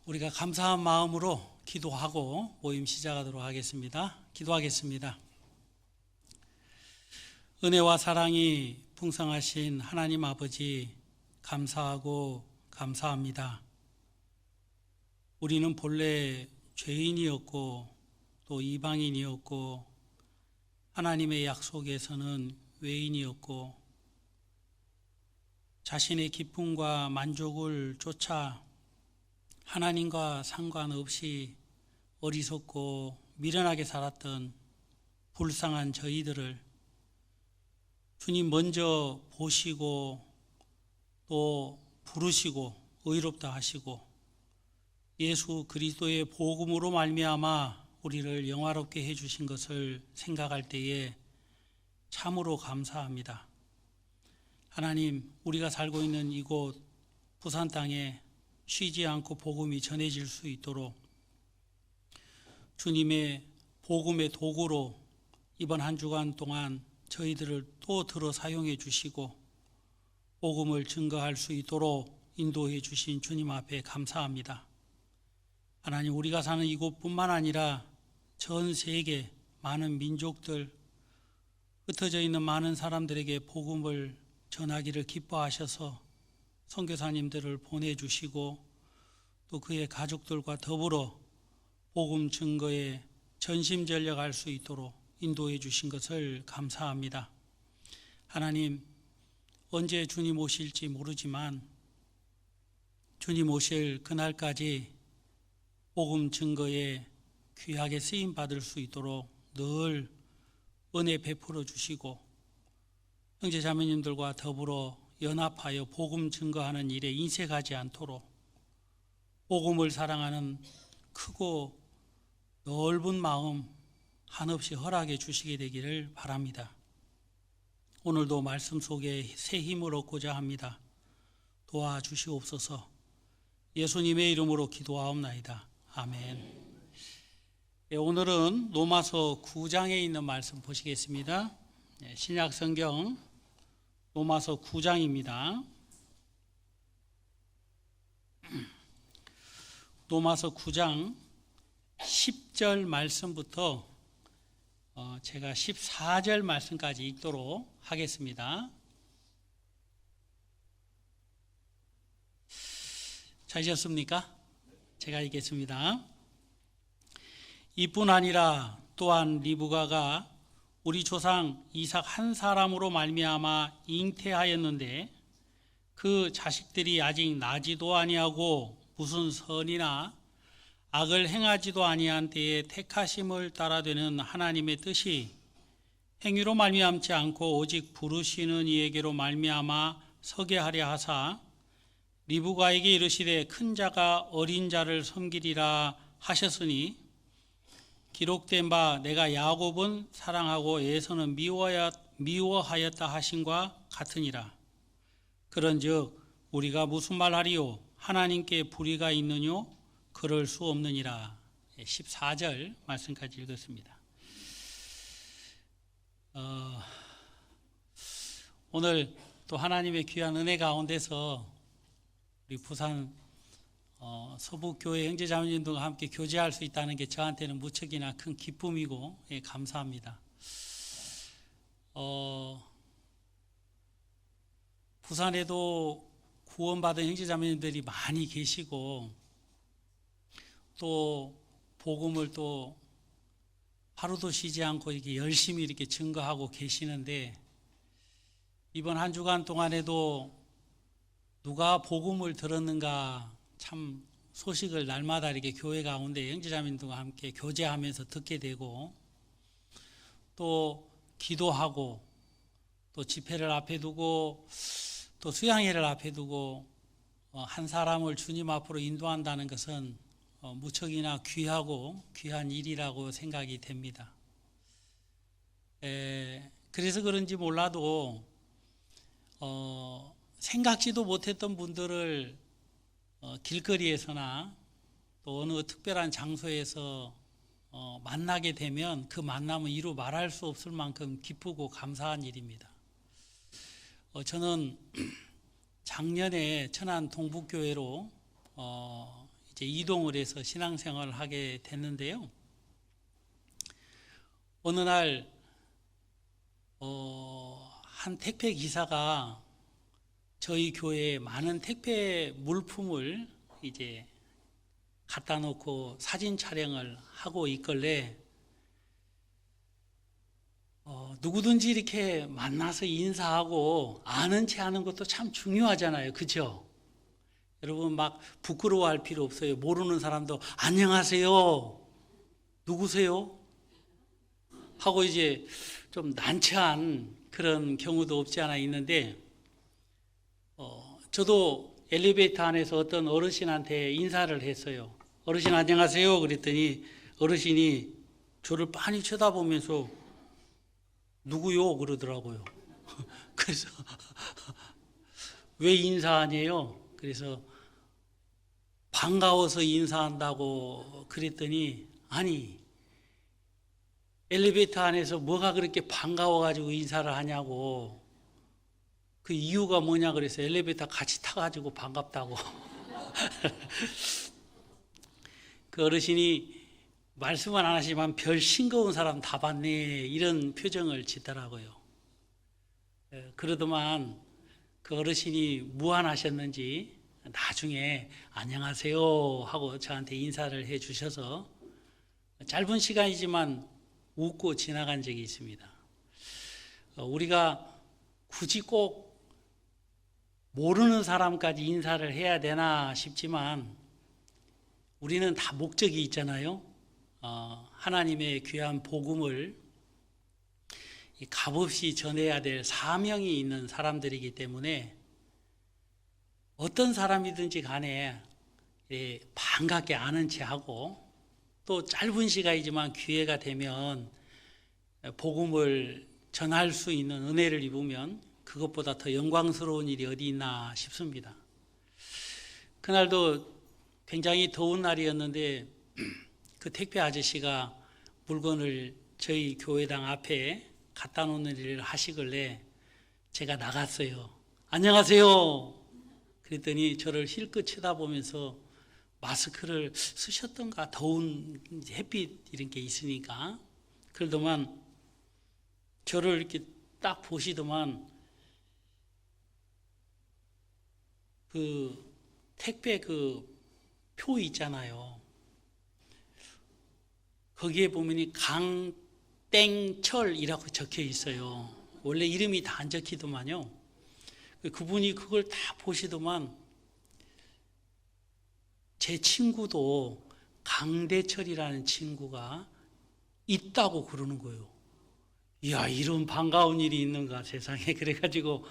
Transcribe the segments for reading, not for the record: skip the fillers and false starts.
우리가 감사한 마음으로 기도하고 모임 시작하도록 하겠습니다. 기도하겠습니다. 은혜와 사랑이 풍성하신 하나님 아버지, 감사하고 감사합니다. 우리는 본래 죄인이었고 또 이방인이었고 하나님의 약속에서는 외인이었고 자신의 기쁨과 만족을 쫓아 하나님과 상관없이 어리석고 미련하게 살았던 불쌍한 저희들을 주님 먼저 보시고 또 부르시고 의롭다 하시고 예수 그리스도의 복음으로 말미암아 우리를 영화롭게 해주신 것을 생각할 때에 참으로 감사합니다. 하나님, 우리가 살고 있는 이곳 부산 땅에 쉬지 않고 복음이 전해질 수 있도록 주님의 복음의 도구로 이번 한 주간 동안 저희들을 또 들어 사용해 주시고 복음을 증거할 수 있도록 인도해 주신 주님 앞에 감사합니다. 하나님, 우리가 사는 이곳뿐만 아니라 전 세계 많은 민족들, 흩어져 있는 많은 사람들에게 복음을 전하기를 기뻐하셔서 선교사님들을 보내주시고 또 그의 가족들과 더불어 복음 증거에 전심전력할 수 있도록 인도해 주신 것을 감사합니다. 하나님, 언제 주님 오실지 모르지만 주님 오실 그날까지 복음 증거에 귀하게 쓰임 받을 수 있도록 늘 은혜 베풀어 주시고 형제 자매님들과 더불어 연합하여 복음 증거하는 일에 인색하지 않도록 복음을 사랑하는 크고 넓은 마음 한없이 허락해 주시게 되기를 바랍니다. 오늘도 말씀 속에 새 힘을 얻고자 합니다. 도와주시옵소서. 예수님의 이름으로 기도하옵나이다. 아멘. 오늘은 로마서 9장에 있는 말씀 보시겠습니다. 신약 성경 로마서 9장입니다. 로마서 9장 10절 말씀부터 제가 14절 말씀까지 읽도록 하겠습니다. 찾으셨습니까? 제가 읽겠습니다. 이뿐 아니라 또한 리브가가 우리 조상 이삭 한 사람으로 말미암아 잉태하였는데 그 자식들이 아직 나지도 아니하고 무슨 선이나 악을 행하지도 아니한 때에 택하심을 따라 되는 하나님의 뜻이 행위로 말미암지 않고 오직 부르시는 이에게로 말미암아 서게 하려 하사 리브가에게 이르시되 큰 자가 어린 자를 섬기리라 하셨으니 기록된 바 내가 야곱은 사랑하고 에서는 미워하였다 하신과 같으니라. 그런즉 우리가 무슨 말하리요? 하나님께 불의가 있느뇨? 그럴 수 없느니라. 14절 말씀까지 읽었습니다. 오늘 또 하나님의 귀한 은혜 가운데서 우리 부산 서북교회 형제자매님들과 함께 교제할 수 있다는 게 저한테는 무척이나 큰 기쁨이고 감사합니다. 부산에도 구원받은 형제자매님들이 많이 계시고 또 복음을 또 하루도 쉬지 않고 이렇게 열심히 이렇게 증거하고 계시는데 이번 한 주간 동안에도 누가 복음을 들었는가 참 소식을 날마다 이렇게 교회 가운데 형제자매님들과 함께 교제하면서 듣게 되고 또 기도하고 또 집회를 앞에 두고 또 수양회를 앞에 두고 한 사람을 주님 앞으로 인도한다는 것은 무척이나 귀하고 귀한 일이라고 생각이 됩니다. 그래서 그런지 몰라도 생각지도 못했던 분들을 길거리에서나 또 어느 특별한 장소에서 만나게 되면 그 만남은 이루 말할 수 없을 만큼 기쁘고 감사한 일입니다. 저는 작년에 천안 동북교회로 이제 이동을 해서 신앙생활을 하게 됐는데요. 어느 날 한 택배 기사가 저희 교회에 많은 택배 물품을 이제 갖다 놓고 사진 촬영을 하고 있길래 누구든지 이렇게 만나서 인사하고 아는 체 하는 것도 참 중요하잖아요. 그죠? 여러분 막 부끄러워할 필요 없어요. 모르는 사람도 안녕하세요. 누구세요? 하고 이제 좀 난처한 그런 경우도 없지 않아 있는데 저도 엘리베이터 안에서 어떤 어르신한테 인사를 했어요. 어르신 안녕하세요. 그랬더니 어르신이 저를 빤히 쳐다보면서 누구요? 그러더라고요. 그래서 왜 인사 안 해요? 그래서 반가워서 인사한다고 그랬더니 아니 엘리베이터 안에서 뭐가 그렇게 반가워가지고 인사를 하냐고 그 이유가 뭐냐 그래서 엘리베이터 같이 타가지고 반갑다고 그 어르신이 말씀은 안 하시지만 별 싱거운 사람 다 봤네 이런 표정을 짓더라고요. 그러더만 그 어르신이 무안하셨는지 나중에 안녕하세요 하고 저한테 인사를 해 주셔서 짧은 시간이지만 웃고 지나간 적이 있습니다. 우리가 굳이 꼭 모르는 사람까지 인사를 해야 되나 싶지만 우리는 다 목적이 있잖아요. 하나님의 귀한 복음을 값없이 전해야 될 사명이 있는 사람들이기 때문에 어떤 사람이든지 간에 반갑게 아는 체 하고 또 짧은 시간이지만 기회가 되면 복음을 전할 수 있는 은혜를 입으면 그것보다 더 영광스러운 일이 어디 있나 싶습니다. 그날도 굉장히 더운 날이었는데 그 택배 아저씨가 물건을 저희 교회당 앞에 갖다 놓는 일을 하시길래 제가 나갔어요. 안녕하세요. 그랬더니 저를 힐끗 쳐다보면서 마스크를 쓰셨던가 더운 햇빛 이런 게 있으니까 그러더만 저를 이렇게 딱 보시더만 그 택배 그 표 있잖아요. 거기에 보면 강땡철이라고 적혀 있어요. 원래 이름이 다 안 적히더만요. 그분이 그걸 다 보시더만 제 친구도 강대철이라는 친구가 있다고 그러는 거예요. 이야, 이런 반가운 일이 있는가 세상에. 그래가지고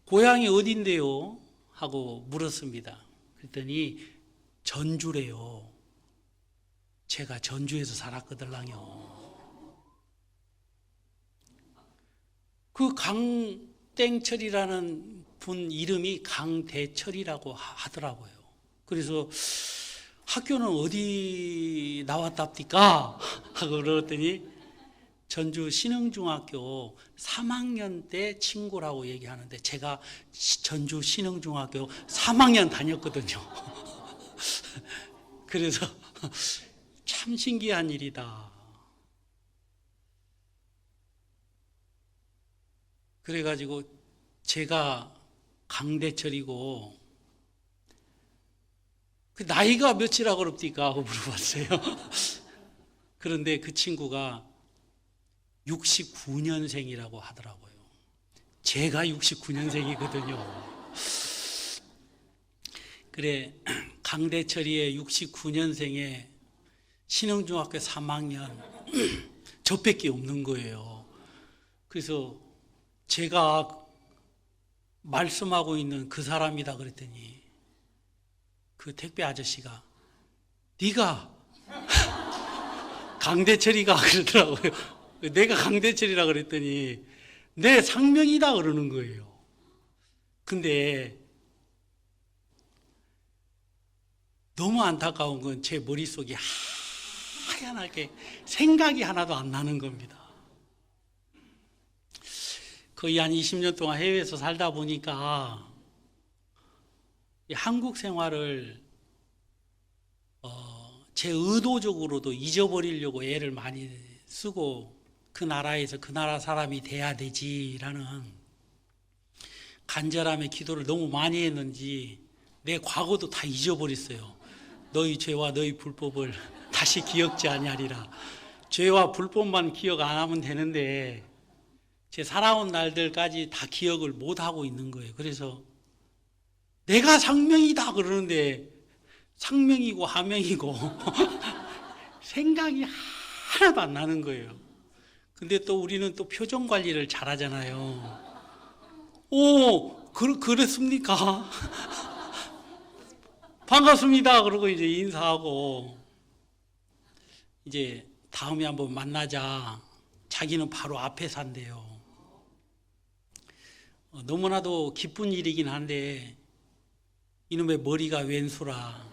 고향이 어딘데요? 하고 물었습니다. 그랬더니 전주래요. 제가 전주에서 살았거든요. 그 강땡철이라는 분 이름이 강대철이라고 하더라고요. 그래서 학교는 어디 나왔답니까? 하고 그랬더니 전주 신흥중학교 3학년 때 친구라고 얘기하는데 제가 전주 신흥중학교 3학년 다녔거든요. 그래서 참 신기한 일이다. 그래가지고 제가 강대철이고 그 나이가 몇이라고 그럽니까? 하고 물어봤어요. 그런데 그 친구가 69년생이라고 하더라고요. 제가 69년생이거든요. 그래, 강대철이의 69년생에 신흥중학교 3학년 저밖에 없는 거예요. 그래서 제가 말씀하고 있는 그 사람이다 그랬더니 그 택배 아저씨가 네가 강대철이가 그러더라고요. 내가 강대철이라 그랬더니 내 상명이다 그러는 거예요. 근데 너무 안타까운 건 제 머릿속이 하얀하게 생각이 하나도 안 나는 겁니다. 거의 한 20년 동안 해외에서 살다 보니까 한국 생활을 제 의도적으로도 잊어버리려고 애를 많이 쓰고 그 나라에서 그 나라 사람이 돼야 되지라는 간절함의 기도를 너무 많이 했는지 내 과거도 다 잊어버렸어요. 너희 죄와 너희 불법을 다시 기억지 아니하리라. 죄와 불법만 기억 안 하면 되는데 제 살아온 날들까지 다 기억을 못 하고 있는 거예요. 그래서 내가 상명이다 그러는데 상명이고 하명이고 생각이 하나도 안 나는 거예요. 근데 또 우리는 또 표정 관리를 잘하잖아요. 그랬습니까? 반갑습니다. 그러고 이제 인사하고 이제 다음에 한번 만나자. 자기는 바로 앞에 산대요. 너무나도 기쁜 일이긴 한데 이놈의 머리가 왼수라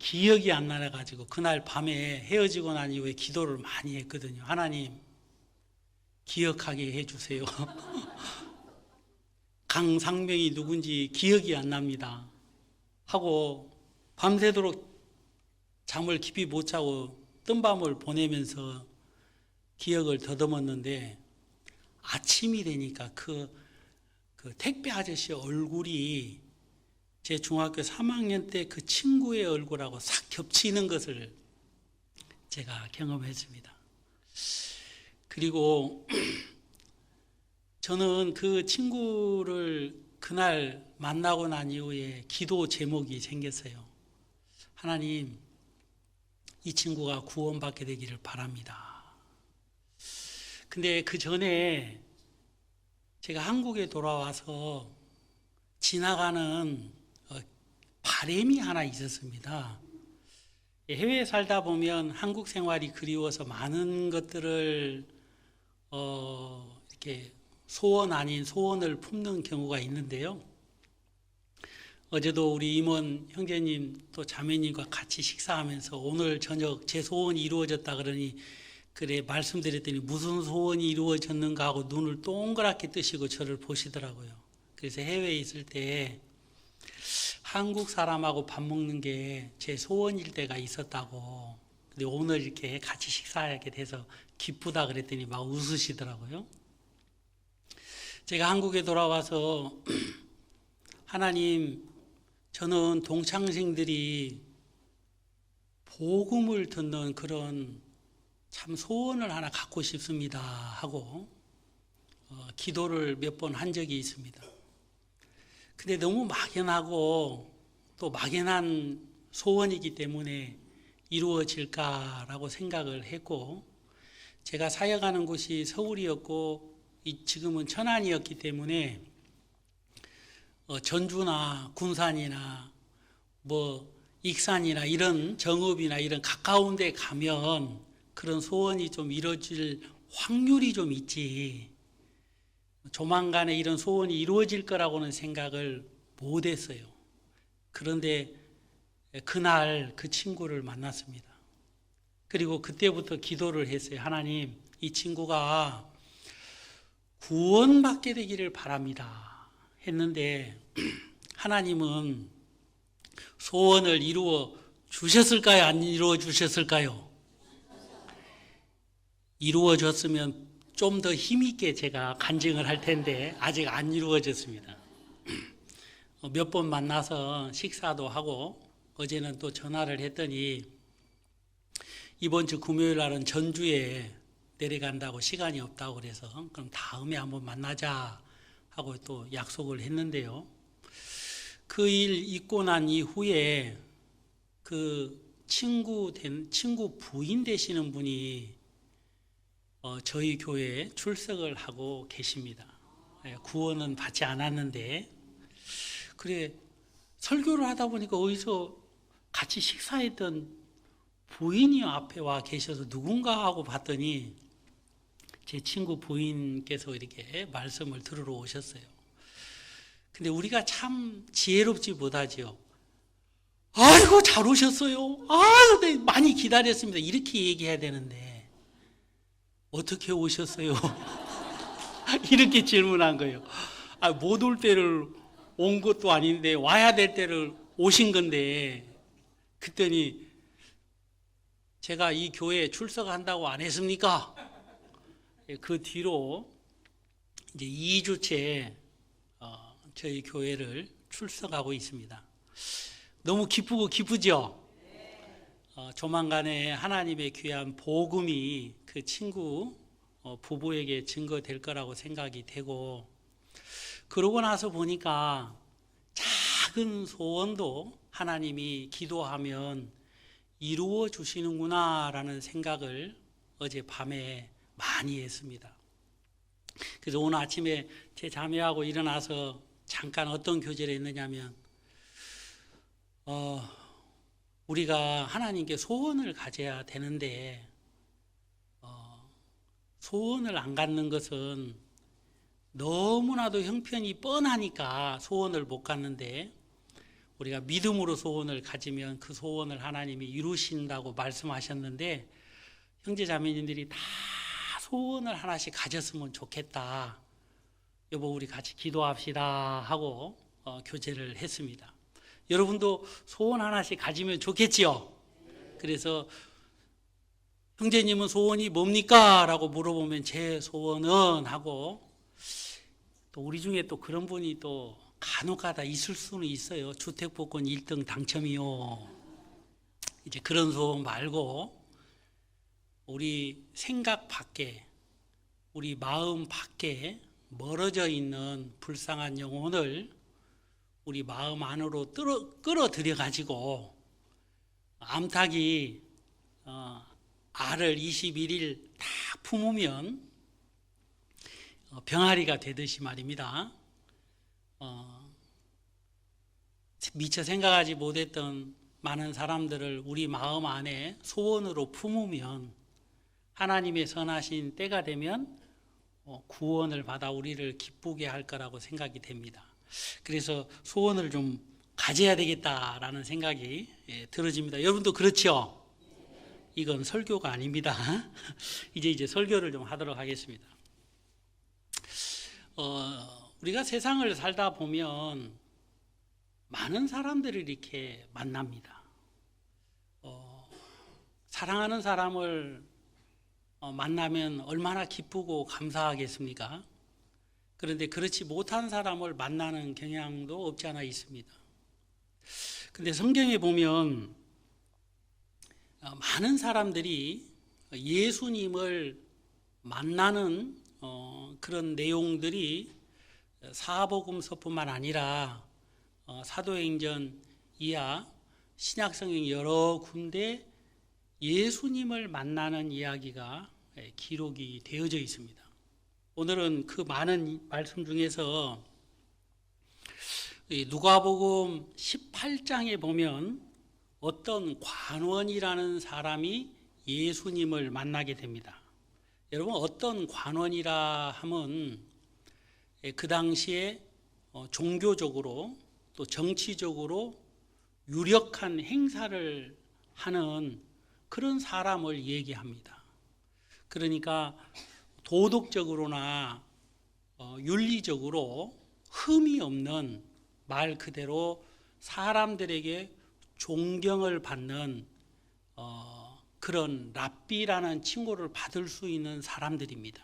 기억이 안 나가지고 그날 밤에 헤어지고 난 이후에 기도를 많이 했거든요. 하나님 기억하게 해주세요. 강상명이 누군지 기억이 안 납니다. 하고 밤새도록 잠을 깊이 못 자고 뜬밤을 보내면서 기억을 더듬었는데 아침이 되니까 그 택배 아저씨 얼굴이 제 중학교 3학년 때 그 친구의 얼굴하고 싹 겹치는 것을 제가 경험했습니다. 그리고 저는 그 친구를 그날 만나고 난 이후에 기도 제목이 생겼어요. 하나님, 이 친구가 구원받게 되기를 바랍니다. 근데 그 전에 제가 한국에 돌아와서 지나가는 바람이 하나 있었습니다. 해외에 살다 보면 한국 생활이 그리워서 많은 것들을 이렇게 소원 아닌 소원을 품는 경우가 있는데요. 어제도 우리 임원 형제님 또 자매님과 같이 식사하면서 오늘 저녁 제 소원이 이루어졌다 그러니 그래 말씀드렸더니 무슨 소원이 이루어졌는가 하고 눈을 동그랗게 뜨시고 저를 보시더라고요. 그래서 해외에 있을 때 한국 사람하고 밥 먹는 게 제 소원일 때가 있었다고. 근데 오늘 이렇게 같이 식사하게 돼서 기쁘다 그랬더니 막 웃으시더라고요. 제가 한국에 돌아와서 하나님, 저는 동창생들이 복음을 듣는 그런 참 소원을 하나 갖고 싶습니다 하고 기도를 몇 번 한 적이 있습니다. 근데 너무 막연하고 또 막연한 소원이기 때문에 이루어질까라고 생각을 했고, 제가 사역하는 곳이 서울이었고 지금은 천안이었기 때문에 전주나 군산이나 뭐 익산이나 이런 정읍이나 이런 가까운 데 가면 그런 소원이 좀 이루어질 확률이 좀 있지, 조만간에 이런 소원이 이루어질 거라고는 생각을 못 했어요. 그런데 그날 그 친구를 만났습니다. 그리고 그때부터 기도를 했어요. 하나님, 이 친구가 구원받게 되기를 바랍니다 했는데 하나님은 소원을 이루어 주셨을까요? 안 이루어 주셨을까요? 이루어졌으면 좀 더 힘있게 제가 간증을 할 텐데 아직 안 이루어졌습니다. 몇 번 만나서 식사도 하고 어제는 또 전화를 했더니 이번 주 금요일 날은 전주에 내려간다고 시간이 없다고 그래서 그럼 다음에 한번 만나자 하고 또 약속을 했는데요. 그 일 있고 난 이후에 그 친구 부인 되시는 분이 저희 교회에 출석을 하고 계십니다. 구원은 받지 않았는데, 그래 설교를 하다 보니까 어디서 같이 식사했던 부인이 앞에 와 계셔서 누군가 하고 봤더니 제 친구 부인께서 이렇게 말씀을 들으러 오셨어요. 근데 우리가 참 지혜롭지 못하지요. 아이고 잘 오셨어요. 아유, 네, 많이 기다렸습니다. 이렇게 얘기해야 되는데 어떻게 오셨어요? 이렇게 질문한 거예요. 못 올 때를 온 것도 아닌데 와야 될 때를 오신 건데, 그랬더니 제가 이 교회에 출석한다고 안 했습니까? 그 뒤로 이제 2주째 저희 교회를 출석하고 있습니다. 너무 기쁘고 기쁘죠? 조만간에 하나님의 귀한 복음이 그 친구 부부에게 증거될 거라고 생각이 되고, 그러고 나서 보니까 작은 소원도 하나님이 기도하면 이루어 주시는구나라는 생각을 어젯밤에 많이 했습니다. 그래서 오늘 아침에 제 자매하고 일어나서 잠깐 어떤 교제를 했느냐면, 우리가 하나님께 소원을 가져야 되는데 소원을 안 갖는 것은 너무나도 형편이 뻔하니까 소원을 못 갖는데, 우리가 믿음으로 소원을 가지면 그 소원을 하나님이 이루신다고 말씀하셨는데, 형제 자매님들이 다 소원을 하나씩 가졌으면 좋겠다. 여보, 우리 같이 기도합시다 하고 교제를 했습니다. 여러분도 소원 하나씩 가지면 좋겠지요? 그래서 형제님은 소원이 뭡니까? 라고 물어보면 제 소원은 하고, 또 우리 중에 또 그런 분이 또 간혹가다 있을 수는 있어요. 주택복권 1등 당첨이요. 이제 그런 소원 말고 우리 생각 밖에, 우리 마음 밖에 멀어져 있는 불쌍한 영혼을 우리 마음 안으로 끌어들여 가지고 암탉이 알을 21일 다 품으면 병아리가 되듯이 말입니다. 미처 생각하지 못했던 많은 사람들을 우리 마음 안에 소원으로 품으면 하나님의 선하신 때가 되면 구원을 받아 우리를 기쁘게 할 거라고 생각이 됩니다. 그래서 소원을 좀 가져야 되겠다라는 생각이 들어집니다. 여러분도 그렇죠? 이건 설교가 아닙니다. 이제 설교를 좀 하도록 하겠습니다. 우리가 세상을 살다 보면 많은 사람들을 이렇게 만납니다. 사랑하는 사람을 만나면 얼마나 기쁘고 감사하겠습니까? 그런데 그렇지 못한 사람을 만나는 경향도 없지 않아 있습니다. 그런데 성경에 보면 많은 사람들이 예수님을 만나는 그런 내용들이 사복음서뿐만 아니라 사도행전 이하 신약성경 여러 군데 예수님을 만나는 이야기가 기록이 되어져 있습니다. 오늘은 그 많은 말씀 중에서 누가복음 18장에 보면 어떤 관원이라는 사람이 예수님을 만나게 됩니다. 여러분, 어떤 관원이라 하면 그 당시에 종교적으로 또 정치적으로 유력한 행사를 하는 그런 사람을 얘기합니다. 그러니까 도덕적으로나 윤리적으로 흠이 없는, 말 그대로 사람들에게 존경을 받는 그런 랍비라는 칭호를 받을 수 있는 사람들입니다.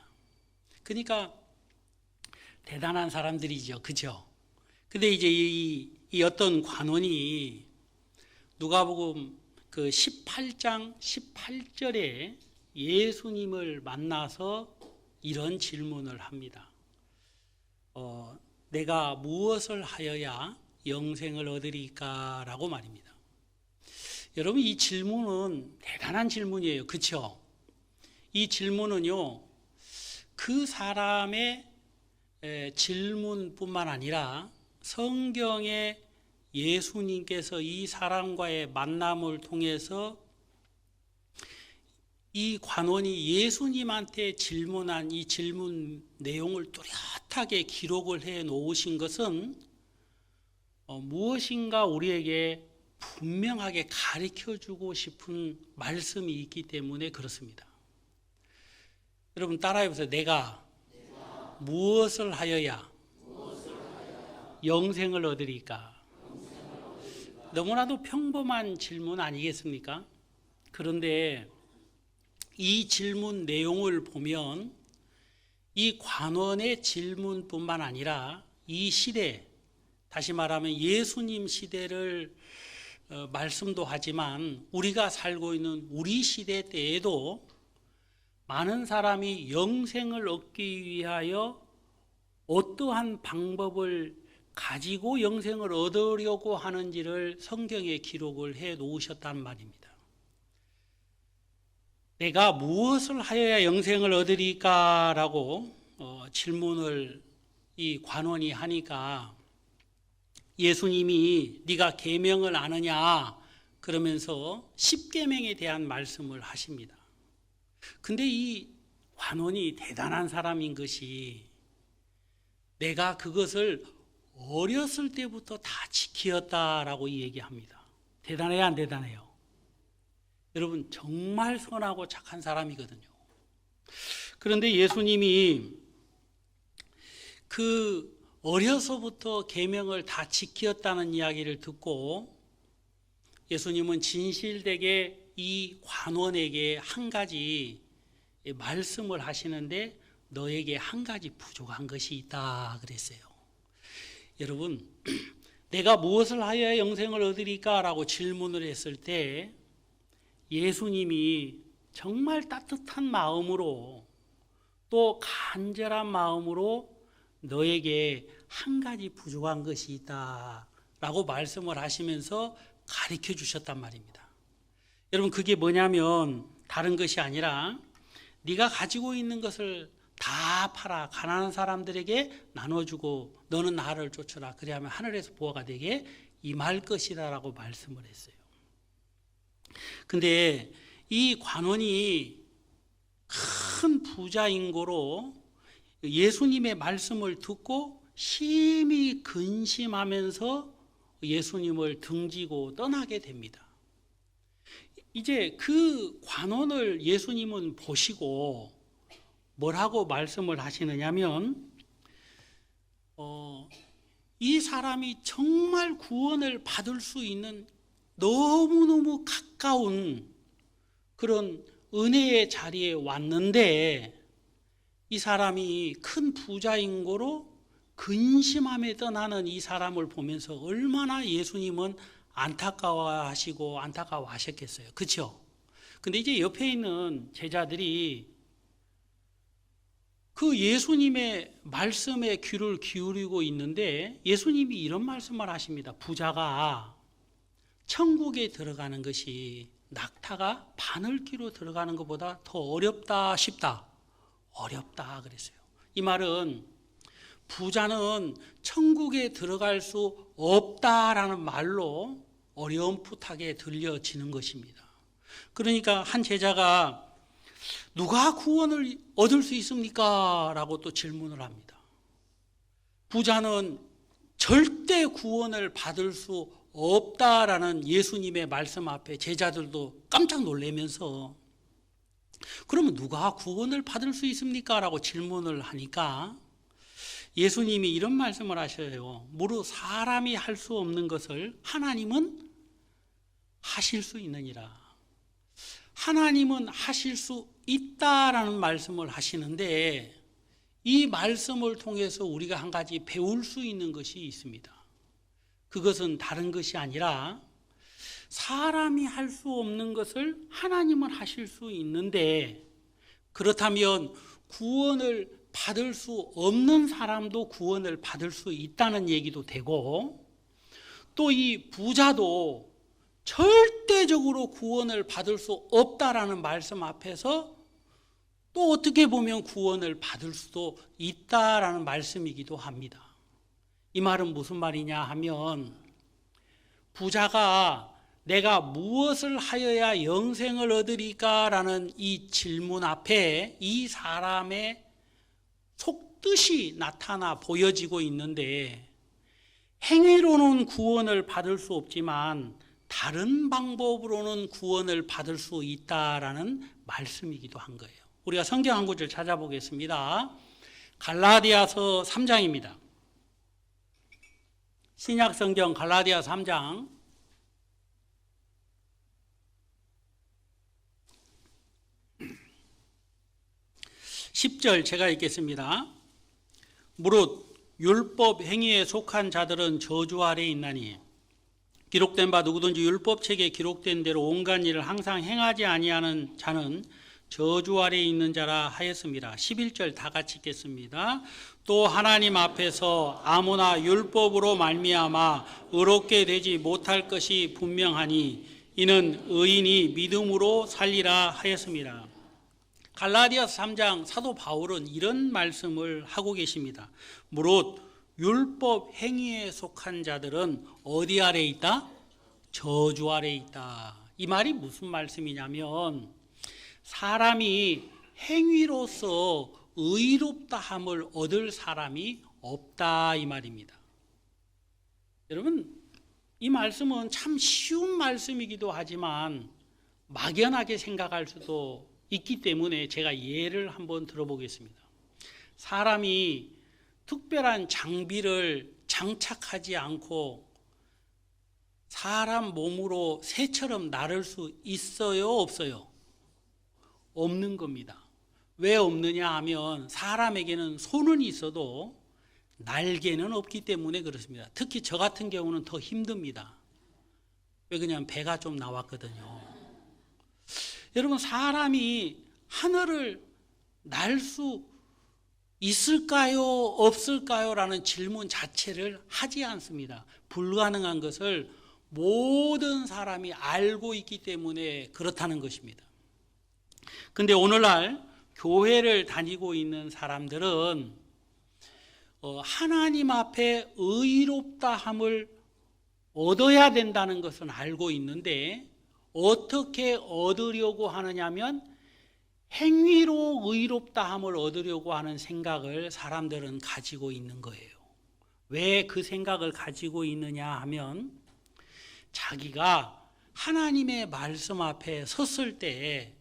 그러니까 대단한 사람들이죠. 그죠? 근데 이제 이 어떤 관원이 누가복음 그 18장 18절에 예수님을 만나서 이런 질문을 합니다. 내가 무엇을 하여야 영생을 얻으리까? 라고 말입니다. 여러분, 이 질문은 대단한 질문이에요. 그렇죠? 이 질문은요, 그 사람의 질문뿐만 아니라 성경에 예수님께서 이 사람과의 만남을 통해서 이 관원이 예수님한테 질문한 이 질문 내용을 뚜렷하게 기록을 해 놓으신 것은 무엇인가 우리에게 분명하게 가르쳐주고 싶은 말씀이 있기 때문에 그렇습니다. 여러분 따라해보세요. 내가 무엇을 하여야 영생을 얻으리까? 너무나도 평범한 질문 아니겠습니까? 그런데 이 질문 내용을 보면 이 관원의 질문뿐만 아니라 이 시대, 다시 말하면 예수님 시대를 말씀도 하지만 우리가 살고 있는 우리 시대 때에도 많은 사람이 영생을 얻기 위하여 어떠한 방법을 가지고 영생을 얻으려고 하는지를 성경에 기록을 해 놓으셨단 말입니다. 내가 무엇을 하여야 영생을 얻으리까라고 질문을 이 관원이 하니까 예수님이 네가 계명을 아느냐 그러면서 십계명에 대한 말씀을 하십니다. 근데 이 관원이 대단한 사람인 것이 내가 그것을 어렸을 때부터 다 지키었다라고 얘기합니다. 대단해요, 안 대단해요? 여러분 정말 선하고 착한 사람이거든요. 그런데 예수님이 그 어려서부터 계명을 다 지켰다는 이야기를 듣고 예수님은 진실되게 이 관원에게 한 가지 말씀을 하시는데 너에게 한 가지 부족한 것이 있다 그랬어요. 여러분 내가 무엇을 하여야 영생을 얻으리까? 라고 질문을 했을 때 예수님이 정말 따뜻한 마음으로 또 간절한 마음으로 너에게 한 가지 부족한 것이 있다 라고 말씀을 하시면서 가르쳐 주셨단 말입니다. 여러분 그게 뭐냐면 다른 것이 아니라 네가 가지고 있는 것을 다 팔아 가난한 사람들에게 나눠주고 너는 나를 쫓으라 그리하면 하늘에서 보화가 되게 임할 것이다 라고 말씀을 했어요. 근데 이 관원이 큰 부자인 거로 예수님의 말씀을 듣고 심히 근심하면서 예수님을 등지고 떠나게 됩니다. 이제 그 관원을 예수님은 보시고 뭐라고 말씀을 하시느냐면 이 사람이 정말 구원을 받을 수 있는 너무너무 가까운 그런 은혜의 자리에 왔는데 이 사람이 큰 부자인 거로 근심함에 떠나는 이 사람을 보면서 얼마나 예수님은 안타까워하시고 안타까워하셨겠어요. 그렇죠? 근데 이제 옆에 있는 제자들이 그 예수님의 말씀에 귀를 기울이고 있는데 예수님이 이런 말씀을 하십니다. 부자가 천국에 들어가는 것이 낙타가 바늘기로 들어가는 것보다 더 어렵다 쉽다? 어렵다 그랬어요. 이 말은 부자는 천국에 들어갈 수 없다라는 말로 어렴풋하게 들려지는 것입니다. 그러니까 한 제자가 누가 구원을 얻을 수 있습니까? 라고 또 질문을 합니다. 부자는 절대 구원을 받을 수 없다라는 예수님의 말씀 앞에 제자들도 깜짝 놀라면서 그러면 누가 구원을 받을 수 있습니까? 라고 질문을 하니까 예수님이 이런 말씀을 하셔요. 무릇 사람이 할 수 없는 것을 하나님은 하실 수 있느니라. 하나님은 하실 수 있다라는 말씀을 하시는데 이 말씀을 통해서 우리가 한 가지 배울 수 있는 것이 있습니다. 그것은 다른 것이 아니라 사람이 할 수 없는 것을 하나님은 하실 수 있는데 그렇다면 구원을 받을 수 없는 사람도 구원을 받을 수 있다는 얘기도 되고 또 이 부자도 절대적으로 구원을 받을 수 없다라는 말씀 앞에서 또 어떻게 보면 구원을 받을 수도 있다라는 말씀이기도 합니다. 이 말은 무슨 말이냐 하면 부자가 내가 무엇을 하여야 영생을 얻으리까? 라는 이 질문 앞에 이 사람의 속뜻이 나타나 보여지고 있는데 행위로는 구원을 받을 수 없지만 다른 방법으로는 구원을 받을 수 있다라는 말씀이기도 한 거예요. 우리가 성경 한 구절 찾아보겠습니다. 갈라디아서 3장입니다. 신약 성경 갈라디아 3장 10절 제가 읽겠습니다. 무릇 율법 행위에 속한 자들은 저주 아래에 있나니 기록된 바 누구든지 율법책에 기록된 대로 온갖 일을 항상 행하지 아니하는 자는 저주 아래에 있는 자라 하였습니다. 11절 다 같이 읽겠습니다. 또 하나님 앞에서 아무나 율법으로 말미암아 의롭게 되지 못할 것이 분명하니 이는 의인이 믿음으로 살리라 하였습니다. 갈라디아서 3장 사도 바울은 이런 말씀을 하고 계십니다. 무릇 율법 행위에 속한 자들은 어디 아래에 있다? 저주 아래에 있다. 이 말이 무슨 말씀이냐면 사람이 행위로서 의롭다함을 얻을 사람이 없다 이 말입니다. 여러분, 이 말씀은 참 쉬운 말씀이기도 하지만 막연하게 생각할 수도 있기 때문에 제가 예를 한번 들어보겠습니다. 사람이 특별한 장비를 장착하지 않고 사람 몸으로 새처럼 나를 수 있어요, 없어요? 없는 겁니다. 왜 없느냐 하면 사람에게는 손은 있어도 날개는 없기 때문에 그렇습니다. 특히 저 같은 경우는 더 힘듭니다. 왜 그러냐면 배가 좀 나왔거든요. 여러분, 사람이 하늘을 날 수 있을까요? 없을까요? 라는 질문 자체를 하지 않습니다. 불가능한 것을 모든 사람이 알고 있기 때문에 그렇다는 것입니다. 근데 오늘날 교회를 다니고 있는 사람들은 하나님 앞에 의롭다함을 얻어야 된다는 것은 알고 있는데 어떻게 얻으려고 하느냐면 행위로 의롭다함을 얻으려고 하는 생각을 사람들은 가지고 있는 거예요. 왜 그 생각을 가지고 있느냐 하면 자기가 하나님의 말씀 앞에 섰을 때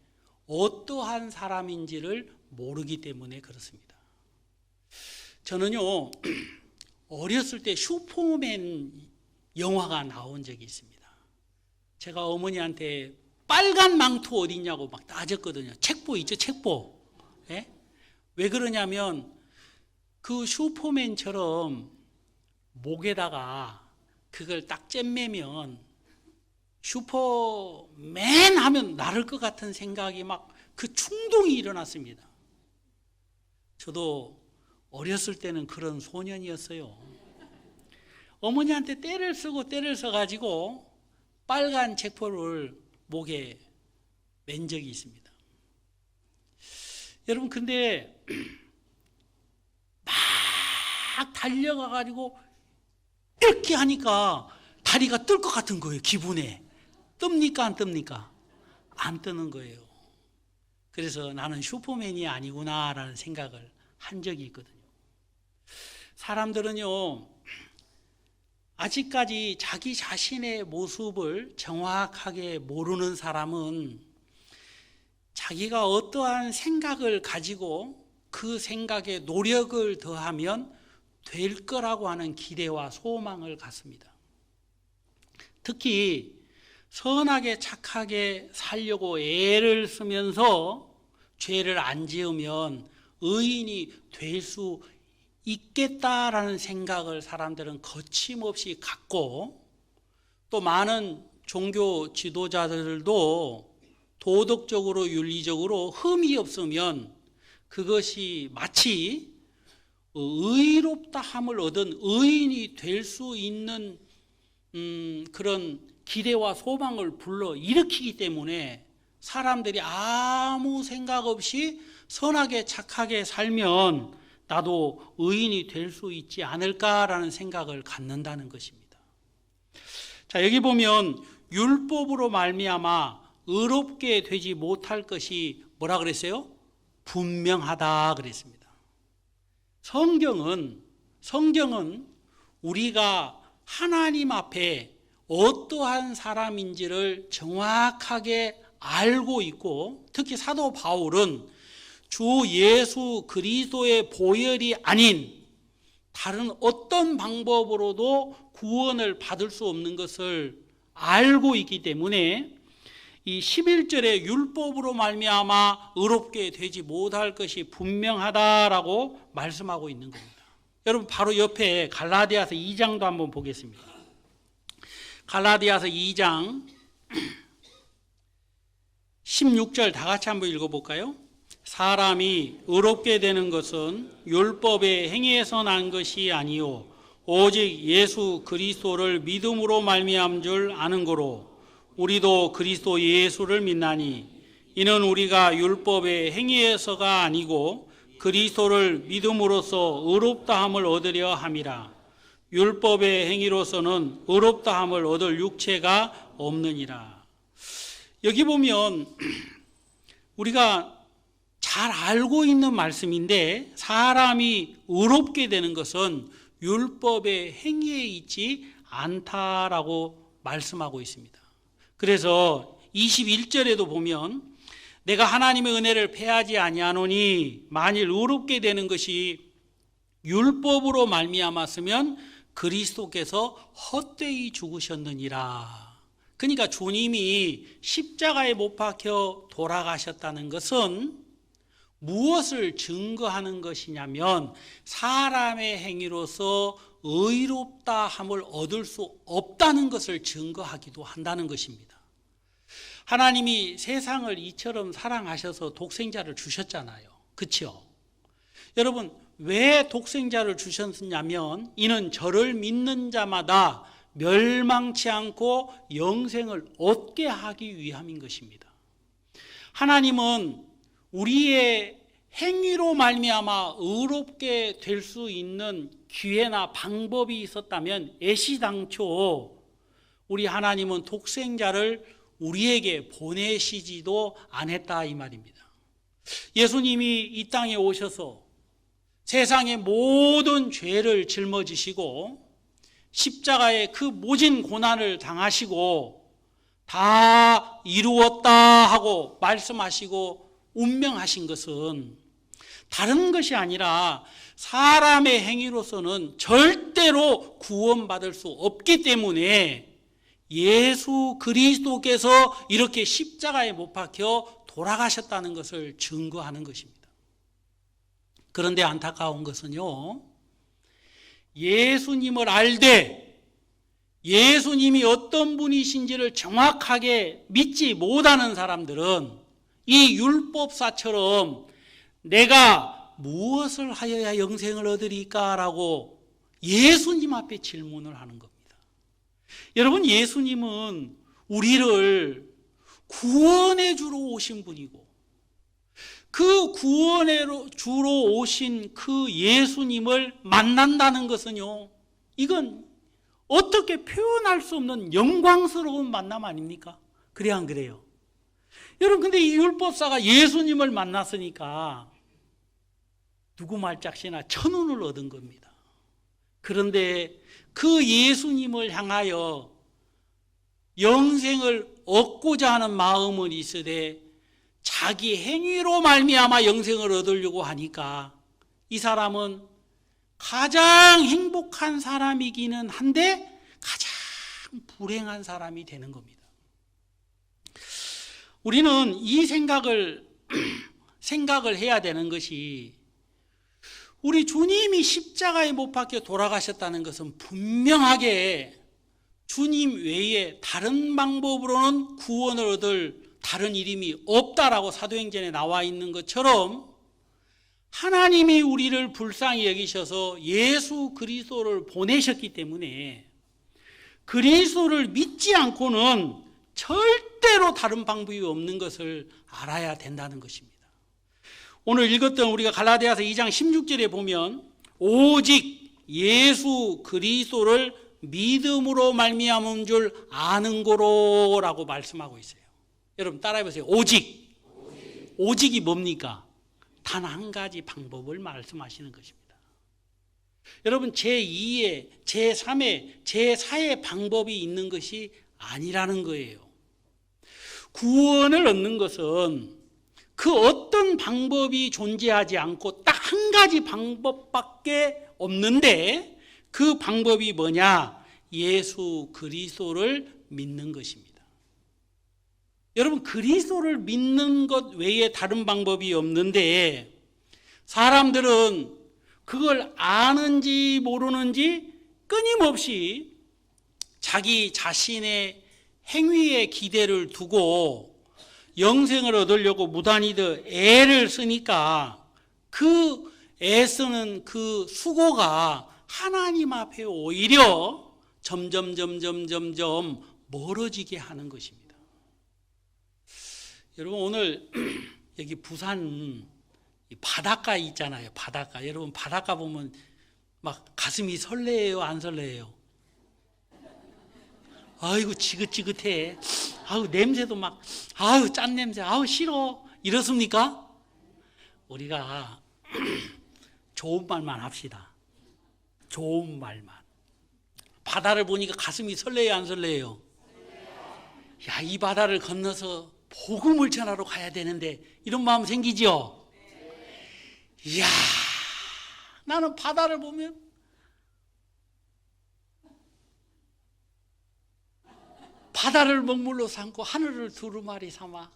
어떠한 사람인지를 모르기 때문에 그렇습니다. 저는요, 어렸을 때 슈퍼맨 영화가 나온 적이 있습니다. 제가 어머니한테 빨간 망토 어디 있냐고 막 따졌거든요. 책보 있죠, 책보. 예? 왜 그러냐면 그 슈퍼맨처럼 목에다가 그걸 딱 잼매면 슈퍼맨 하면 나를 것 같은 생각이 막 그 충동이 일어났습니다. 저도 어렸을 때는 그런 소년이었어요. 어머니한테 떼를 쓰고 떼를 써가지고 빨간 책포를 목에 맨 적이 있습니다. 여러분, 근데 막 달려가가지고 이렇게 하니까 다리가 뜰 것 같은 거예요. 기분에. 뜹니까 안 뜹니까? 안 뜨는 거예요. 그래서 나는 슈퍼맨이 아니구나라는 생각을 한 적이 있거든요. 사람들은요, 아직까지 자기 자신의 모습을 정확하게 모르는 사람은 자기가 어떠한 생각을 가지고 그 생각에 노력을 더하면 될 거라고 하는 기대와 소망을 갖습니다. 특히 선하게 착하게 살려고 애를 쓰면서 죄를 안 지으면 의인이 될 수 있겠다라는 생각을 사람들은 거침없이 갖고, 또 많은 종교 지도자들도 도덕적으로 윤리적으로 흠이 없으면 그것이 마치 의롭다함을 얻은 의인이 될 수 있는 그런 기대와 소망을 불러 일으키기 때문에 사람들이 아무 생각 없이 선하게 착하게 살면 나도 의인이 될 수 있지 않을까라는 생각을 갖는다는 것입니다. 자, 여기 보면 율법으로 말미암아 의롭게 되지 못할 것이 뭐라 그랬어요? 분명하다 그랬습니다. 성경은 우리가 하나님 앞에 어떠한 사람인지를 정확하게 알고 있고, 특히 사도 바울은 주 예수 그리스도의 보혈이 아닌 다른 어떤 방법으로도 구원을 받을 수 없는 것을 알고 있기 때문에 이 11절에 율법으로 말미암아 의롭게 되지 못할 것이 분명하다라고 말씀하고 있는 겁니다. 여러분 바로 옆에 갈라디아서 2장도 한번 보겠습니다. 갈라디아서 2장 16절 다 같이 한번 읽어볼까요? 사람이 의롭게 되는 것은 율법의 행위에서 난 것이 아니요 오직 예수 그리스도를 믿음으로 말미암은 줄 아는 거로 우리도 그리스도 예수를 믿나니 이는 우리가 율법의 행위에서가 아니고 그리스도를 믿음으로써 의롭다함을 얻으려 함이라. 율법의 행위로서는 의롭다함을 얻을 육체가 없느니라. 여기 보면 우리가 잘 알고 있는 말씀인데 사람이 의롭게 되는 것은 율법의 행위에 있지 않다라고 말씀하고 있습니다. 그래서 21절에도 보면 내가 하나님의 은혜를 패하지 아니하노니 만일 의롭게 되는 것이 율법으로 말미암았으면 그리스도께서 헛되이 죽으셨느니라. 그러니까 주님이 십자가에 못 박혀 돌아가셨다는 것은 무엇을 증거하는 것이냐면 사람의 행위로서 의롭다함을 얻을 수 없다는 것을 증거하기도 한다는 것입니다. 하나님이 세상을 이처럼 사랑하셔서 독생자를 주셨잖아요. 그렇죠? 여러분 왜 독생자를 주셨냐면 이는 저를 믿는 자마다 멸망치 않고 영생을 얻게 하기 위함인 것입니다. 하나님은 우리의 행위로 말미암아 의롭게 될 수 있는 기회나 방법이 있었다면 애시당초 우리 하나님은 독생자를 우리에게 보내시지도 않았다 이 말입니다. 예수님이 이 땅에 오셔서 세상의 모든 죄를 짊어지시고 십자가에 그 모진 고난을 당하시고 다 이루었다 하고 말씀하시고 운명하신 것은 다른 것이 아니라 사람의 행위로서는 절대로 구원받을 수 없기 때문에 예수 그리스도께서 이렇게 십자가에 못 박혀 돌아가셨다는 것을 증거하는 것입니다. 그런데 안타까운 것은요, 예수님을 알되 예수님이 어떤 분이신지를 정확하게 믿지 못하는 사람들은 이 율법사처럼 내가 무엇을 하여야 영생을 얻으리까라고 예수님 앞에 질문을 하는 겁니다. 여러분 예수님은 우리를 구원해 주러 오신 분이고 그 구원해 주러 오신 그 예수님을 만난다는 것은요, 이건 어떻게 표현할 수 없는 영광스러운 만남 아닙니까? 그래 안 그래요? 여러분 근데 이 율법사가 예수님을 만났으니까 누구 말짝시나 천운을 얻은 겁니다. 그런데 그 예수님을 향하여 영생을 얻고자 하는 마음은 있으되 자기 행위로 말미암아 영생을 얻으려고 하니까 이 사람은 가장 행복한 사람이기는 한데 가장 불행한 사람이 되는 겁니다. 우리는 이 생각을 해야 되는 것이 우리 주님이 십자가에 못 박혀 돌아가셨다는 것은 분명하게 주님 외에 다른 방법으로는 구원을 얻을 다른 이름이 없다라고 사도행전에 나와 있는 것처럼 하나님이 우리를 불쌍히 여기셔서 예수 그리스도를 보내셨기 때문에 그리스도를 믿지 않고는 절대로 다른 방법이 없는 것을 알아야 된다는 것입니다. 오늘 읽었던 우리가 갈라디아서 2장 16절에 보면 오직 예수 그리스도를 믿음으로 말미암은 줄 아는 거로라고 말씀하고 있어요. 여러분 따라해보세요. 오직이 뭡니까? 단 한 가지 방법을 말씀하시는 것입니다. 여러분 제2의, 제3의, 제4의 방법이 있는 것이 아니라는 거예요. 구원을 얻는 것은 그 어떤 방법이 존재하지 않고 딱 한 가지 방법밖에 없는데 그 방법이 뭐냐? 예수 그리스도를 믿는 것입니다. 여러분, 그리스도를 믿는 것 외에 다른 방법이 없는데 사람들은 그걸 아는지 모르는지 끊임없이 자기 자신의 행위에 기대를 두고 영생을 얻으려고 무단히도 애를 쓰니까 그 애쓰는 그 수고가 하나님 앞에 오히려 점점 멀어지게 하는 것입니다. 여러분, 오늘 여기 부산 바닷가 있잖아요. 바닷가. 여러분, 바닷가 보면 막 가슴이 설레요, 안 설레요? 아이고, 지긋지긋해. 아우, 냄새도 막, 아우, 짠 냄새. 아우, 싫어. 이렇습니까? 우리가 좋은 말만 합시다. 좋은 말만. 바다를 보니까 가슴이 설레요, 안 설레요? 야, 이 바다를 건너서 복음을 전하러 가야 되는데 이런 마음 생기죠? 이야, 나는 바다를 보면 바다를 먹물로 삼고 하늘을 두루마리 삼아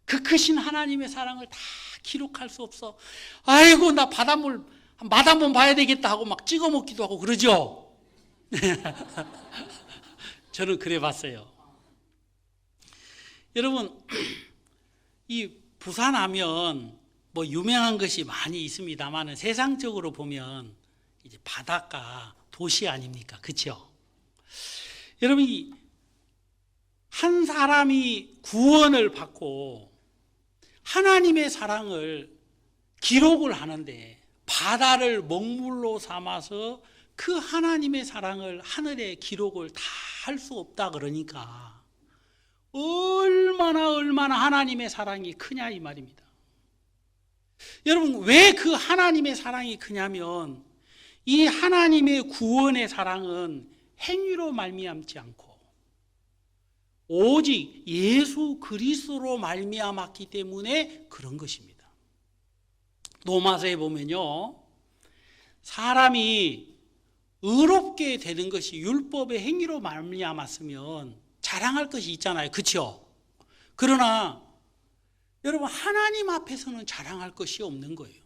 그 크신 하나님의 사랑을 다 기록할 수 없어. 아이고, 나 바닷물 맛 한번 봐야 되겠다 하고 막 찍어 먹기도 하고 그러죠. 저는 그래 봤어요. 여러분, 이 부산 하면 뭐 유명한 것이 많이 있습니다만 세상적으로 보면 이제 바닷가 도시 아닙니까? 그렇죠? 여러분, 한 사람이 구원을 받고 하나님의 사랑을 기록을 하는데 바다를 먹물로 삼아서 그 하나님의 사랑을 하늘에 기록을 다 할 수 없다 그러니까 얼마나 하나님의 사랑이 크냐 이 말입니다. 여러분, 왜 그 하나님의 사랑이 크냐면 이 하나님의 구원의 사랑은 행위로 말미암지 않고 오직 예수 그리스도로 말미암았기 때문에 그런 것입니다. 로마서에 보면요, 사람이 의롭게 되는 것이 율법의 행위로 말미암았으면 자랑할 것이 있잖아요. 그렇죠? 그러나 여러분, 하나님 앞에서는 자랑할 것이 없는 거예요.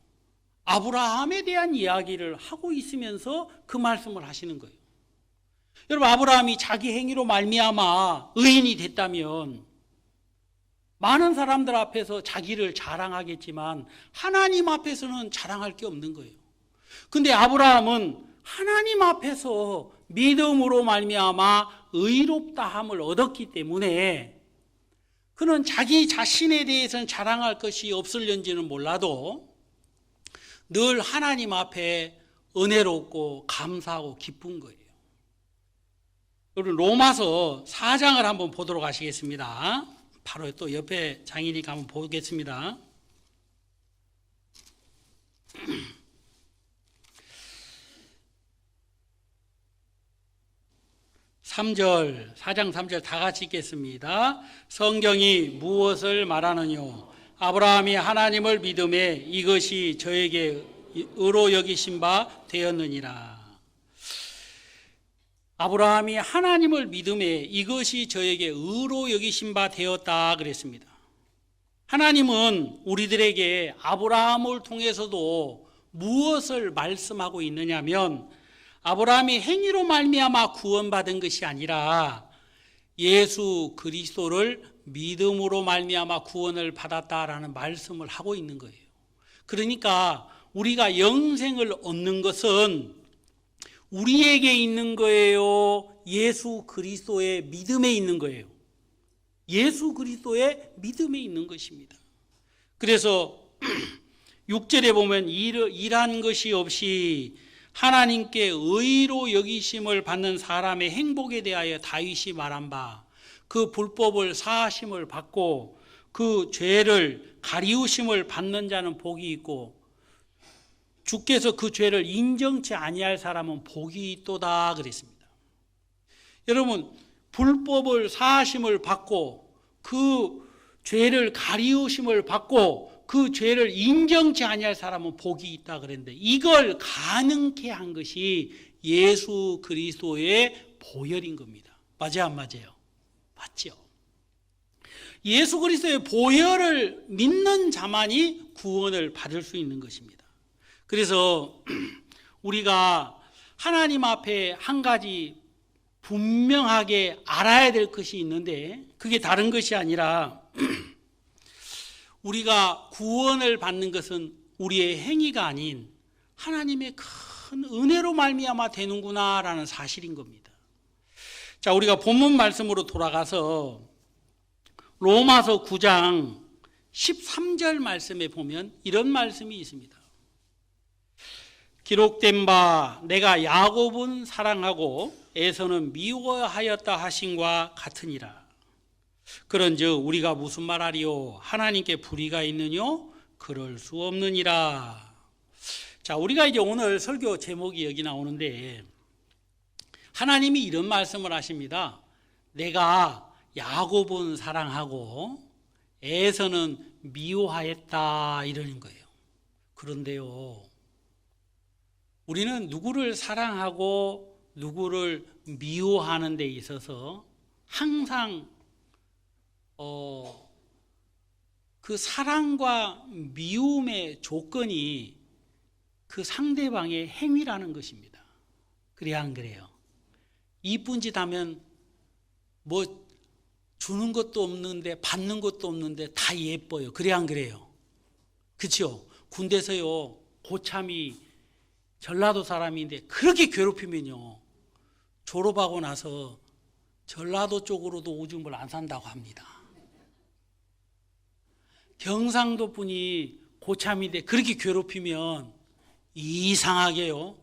아브라함에 대한 이야기를 하고 있으면서 그 말씀을 하시는 거예요. 여러분, 아브라함이 자기 행위로 말미암아 의인이 됐다면 많은 사람들 앞에서 자기를 자랑하겠지만 하나님 앞에서는 자랑할 게 없는 거예요. 근데 아브라함은 하나님 앞에서 믿음으로 말미암아 의롭다함을 얻었기 때문에 그는 자기 자신에 대해서는 자랑할 것이 없을는지는 몰라도 늘 하나님 앞에 은혜롭고 감사하고 기쁜 거예요. 여러분, 로마서 4장을 한번 보도록 하시겠습니다. 바로 또 옆에 장이니까 한번 보겠습니다. 3절, 4장 3절 다 같이 읽겠습니다. 성경이 무엇을 말하느뇨? 아브라함이 하나님을 믿음에 이것이 저에게 의로 여기신 바 되었느니라. 아브라함이 하나님을 믿음에 이것이 저에게 의로 여기신 바 되었다 그랬습니다. 하나님은 우리들에게 아브라함을 통해서도 무엇을 말씀하고 있느냐면 아브라함이 행위로 말미암아 구원받은 것이 아니라 예수 그리스도를 믿음으로 말미암아 구원을 받았다라는 말씀을 하고 있는 거예요. 그러니까 우리가 영생을 얻는 것은 우리에게 있는 거예요? 예수 그리스도의 믿음에 있는 거예요? 예수 그리스도의 믿음에 있는 것입니다. 그래서 6절에 보면 일한 것이 없이 하나님께 의로 여기심을 받는 사람의 행복에 대하여 다윗이 말한 바 그 불법을 사하심을 받고 그 죄를 가리우심을 받는 자는 복이 있고 주께서 그 죄를 인정치 아니할 사람은 복이 있도다 그랬습니다. 여러분, 불법을 사하심을 받고 그 죄를 가리우심을 받고 그 죄를 인정치 아니할 사람은 복이 있다 그랬는데 이걸 가능케 한 것이 예수 그리스도의 보혈인 겁니다. 맞아요, 안 맞아요? 맞죠. 예수 그리스도의 보혈을 믿는 자만이 구원을 받을 수 있는 것입니다. 그래서 우리가 하나님 앞에 한 가지 분명하게 알아야 될 것이 있는데, 그게 다른 것이 아니라 우리가 구원을 받는 것은 우리의 행위가 아닌 하나님의 큰 은혜로 말미암아 되는구나라는 사실인 겁니다. 자, 우리가 본문 말씀으로 돌아가서 로마서 9장 13절 말씀에 보면 이런 말씀이 있습니다. 기록된 바 내가 야곱은 사랑하고 에서는 미워하였다 하신과 같으니라. 그런즉 우리가 무슨 말하리요? 하나님께 불의가 있느뇨? 그럴 수 없느니라. 자, 우리가 이제 오늘 설교 제목이 여기 나오는데, 하나님이 이런 말씀을 하십니다. 내가 야곱은 사랑하고 에서는 미워하였다, 이러는 거예요. 그런데요, 우리는 누구를 사랑하고 누구를 미워하는 데 있어서 항상 그 사랑과 미움의 조건이 그 상대방의 행위라는 것입니다. 그래야 안 그래요? 이쁜 짓 하면 뭐 주는 것도 없는데 받는 것도 없는데 다 예뻐요. 그래야 안 그래요? 그렇죠? 군대에서요, 고참이 전라도 사람인데 그렇게 괴롭히면요, 졸업하고 나서 전라도 쪽으로도 오줌을 안 산다고 합니다. 경상도 분이 고참인데 그렇게 괴롭히면 이상하게요,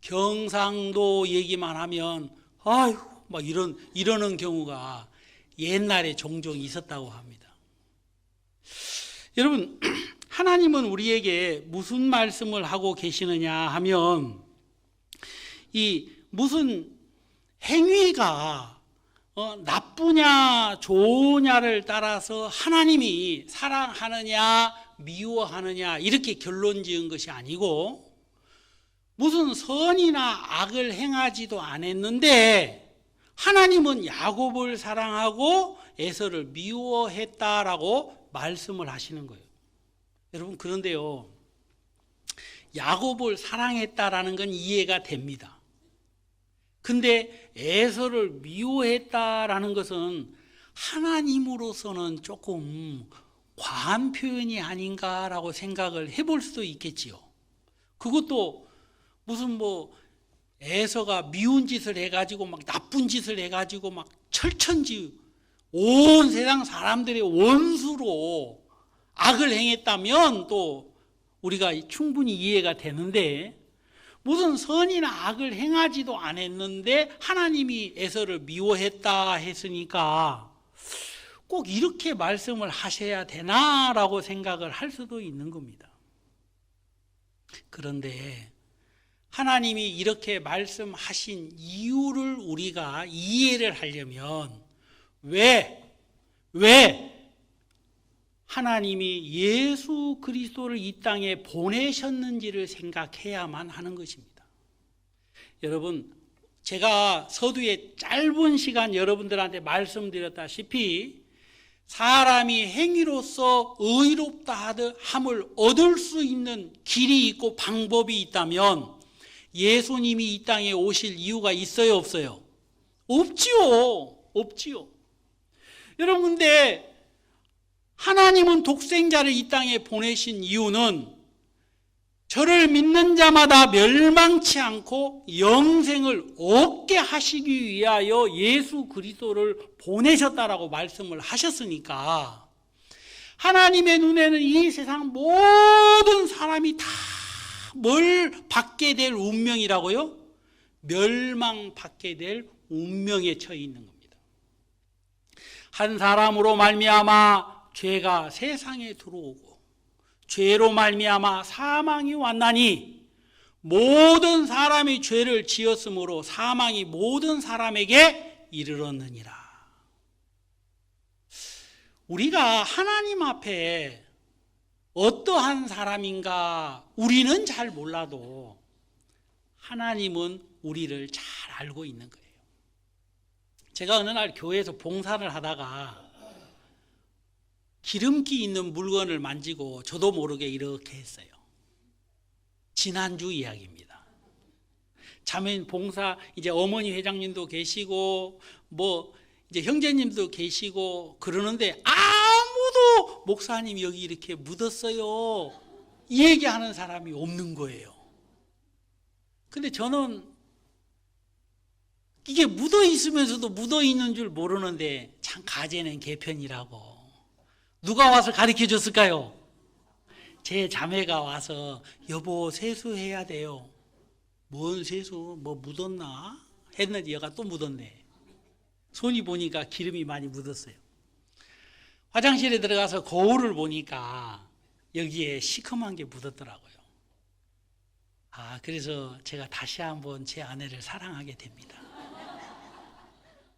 경상도 얘기만 하면 아유 막 이러는 경우가 옛날에 종종 있었다고 합니다. 여러분, 하나님은 우리에게 무슨 말씀을 하고 계시느냐 하면, 이 무슨 행위가 나쁘냐 좋으냐를 따라서 하나님이 사랑하느냐 미워하느냐 이렇게 결론 지은 것이 아니고, 무슨 선이나 악을 행하지도 않았는데 하나님은 야곱을 사랑하고 에서를 미워했다라고 말씀을 하시는 거예요. 여러분, 그런데요, 야곱을 사랑했다라는 건 이해가 됩니다. 근데 에서를 미워했다라는 것은 하나님으로서는 조금 과한 표현이 아닌가라고 생각을 해볼 수도 있겠지요. 그것도 무슨 뭐 에서가 미운 짓을 해가지고 막 나쁜 짓을 해가지고 막 철천지 온 세상 사람들의 원수로 악을 행했다면 또 우리가 충분히 이해가 되는데, 무슨 선이나 악을 행하지도 않았는데 하나님이 에서를 미워했다 했으니까 꼭 이렇게 말씀을 하셔야 되나라고 생각을 할 수도 있는 겁니다. 그런데 하나님이 이렇게 말씀하신 이유를 우리가 이해를 하려면 왜 하나님이 예수 그리스도를 이 땅에 보내셨는지를 생각해야만 하는 것입니다. 여러분, 제가 서두에 짧은 시간 여러분들한테 말씀드렸다시피 사람이 행위로서 의롭다 함을 얻을 수 있는 길이 있고 방법이 있다면 예수님이 이 땅에 오실 이유가 있어요, 없어요? 없지요. 여러분, 근데 하나님은 독생자를 이 땅에 보내신 이유는 저를 믿는 자마다 멸망치 않고 영생을 얻게 하시기 위하여 예수 그리스도를 보내셨다라고 말씀을 하셨으니까, 하나님의 눈에는 이 세상 모든 사람이 다 뭘 받게 될 운명이라고요? 멸망받게 될 운명에 처해 있는 겁니다. 한 사람으로 말미암아 죄가 세상에 들어오고 죄로 말미암아 사망이 왔나니 모든 사람이 죄를 지었으므로 사망이 모든 사람에게 이르렀느니라. 우리가 하나님 앞에 어떠한 사람인가 우리는 잘 몰라도 하나님은 우리를 잘 알고 있는 거예요. 제가 어느 날 교회에서 봉사를 하다가 기름기 있는 물건을 만지고 저도 모르게 이렇게 했어요. 지난주 이야기입니다. 자매 봉사 이제 어머니 회장님도 계시고 뭐 이제 형제님도 계시고 그러는데 아무도 목사님 여기 이렇게 묻었어요 이 얘기하는 사람이 없는 거예요. 근데 저는 이게 묻어 있으면서도 묻어 있는 줄 모르는데 참 가재는 개편이라고 누가 와서 가르쳐 줬을까요? 제 자매가 와서 여보 세수해야 돼요. 뭔 세수? 뭐 묻었나? 했는데 얘가 또 묻었네. 손이 보니까 기름이 많이 묻었어요. 화장실에 들어가서 거울을 보니까 여기에 시커먼 게 묻었더라고요. 그래서 제가 다시 한번 제 아내를 사랑하게 됩니다.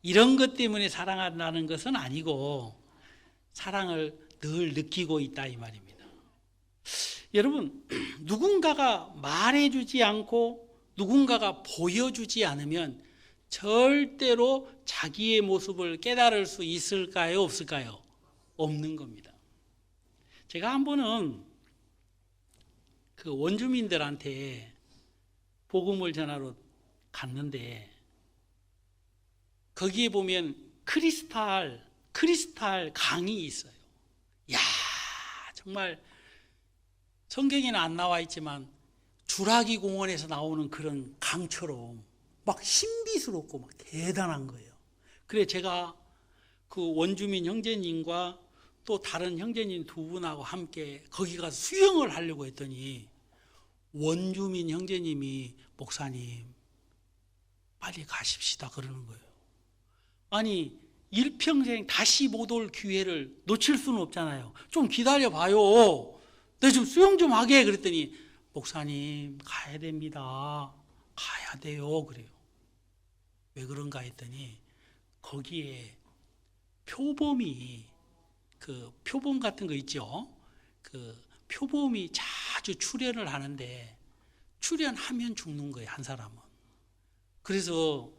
이런 것 때문에 사랑한다는 것은 아니고 사랑을 늘 느끼고 있다 이 말입니다. 여러분, 누군가가 말해주지 않고 누군가가 보여주지 않으면 절대로 자기의 모습을 깨달을 수 있을까요? 없을까요? 없는 겁니다. 제가 한 번은 그 원주민들한테 복음을 전하러 갔는데 거기에 보면 크리스탈 강이 있어요. 야, 정말 성경에는 안 나와 있지만 주라기 공원에서 나오는 그런 강처럼 막 신비스럽고 막 대단한 거예요. 그래 제가 그 원주민 형제님과 또 다른 형제님 두 분하고 함께 거기 가서 수영을 하려고 했더니 원주민 형제님이 목사님 빨리 가십시다 그러는 거예요. 아니 일평생 다시 못 올 기회를 놓칠 수는 없잖아요. 좀 기다려봐요. 내가 좀 수영 좀 하게 그랬더니 목사님 가야 됩니다. 가야 돼요 그래요. 왜 그런가 했더니 거기에 표범이 그 표범 같은 거 있죠. 그 표범이 자주 출현을 하는데 출현하면 죽는 거예요 한 사람은. 그래서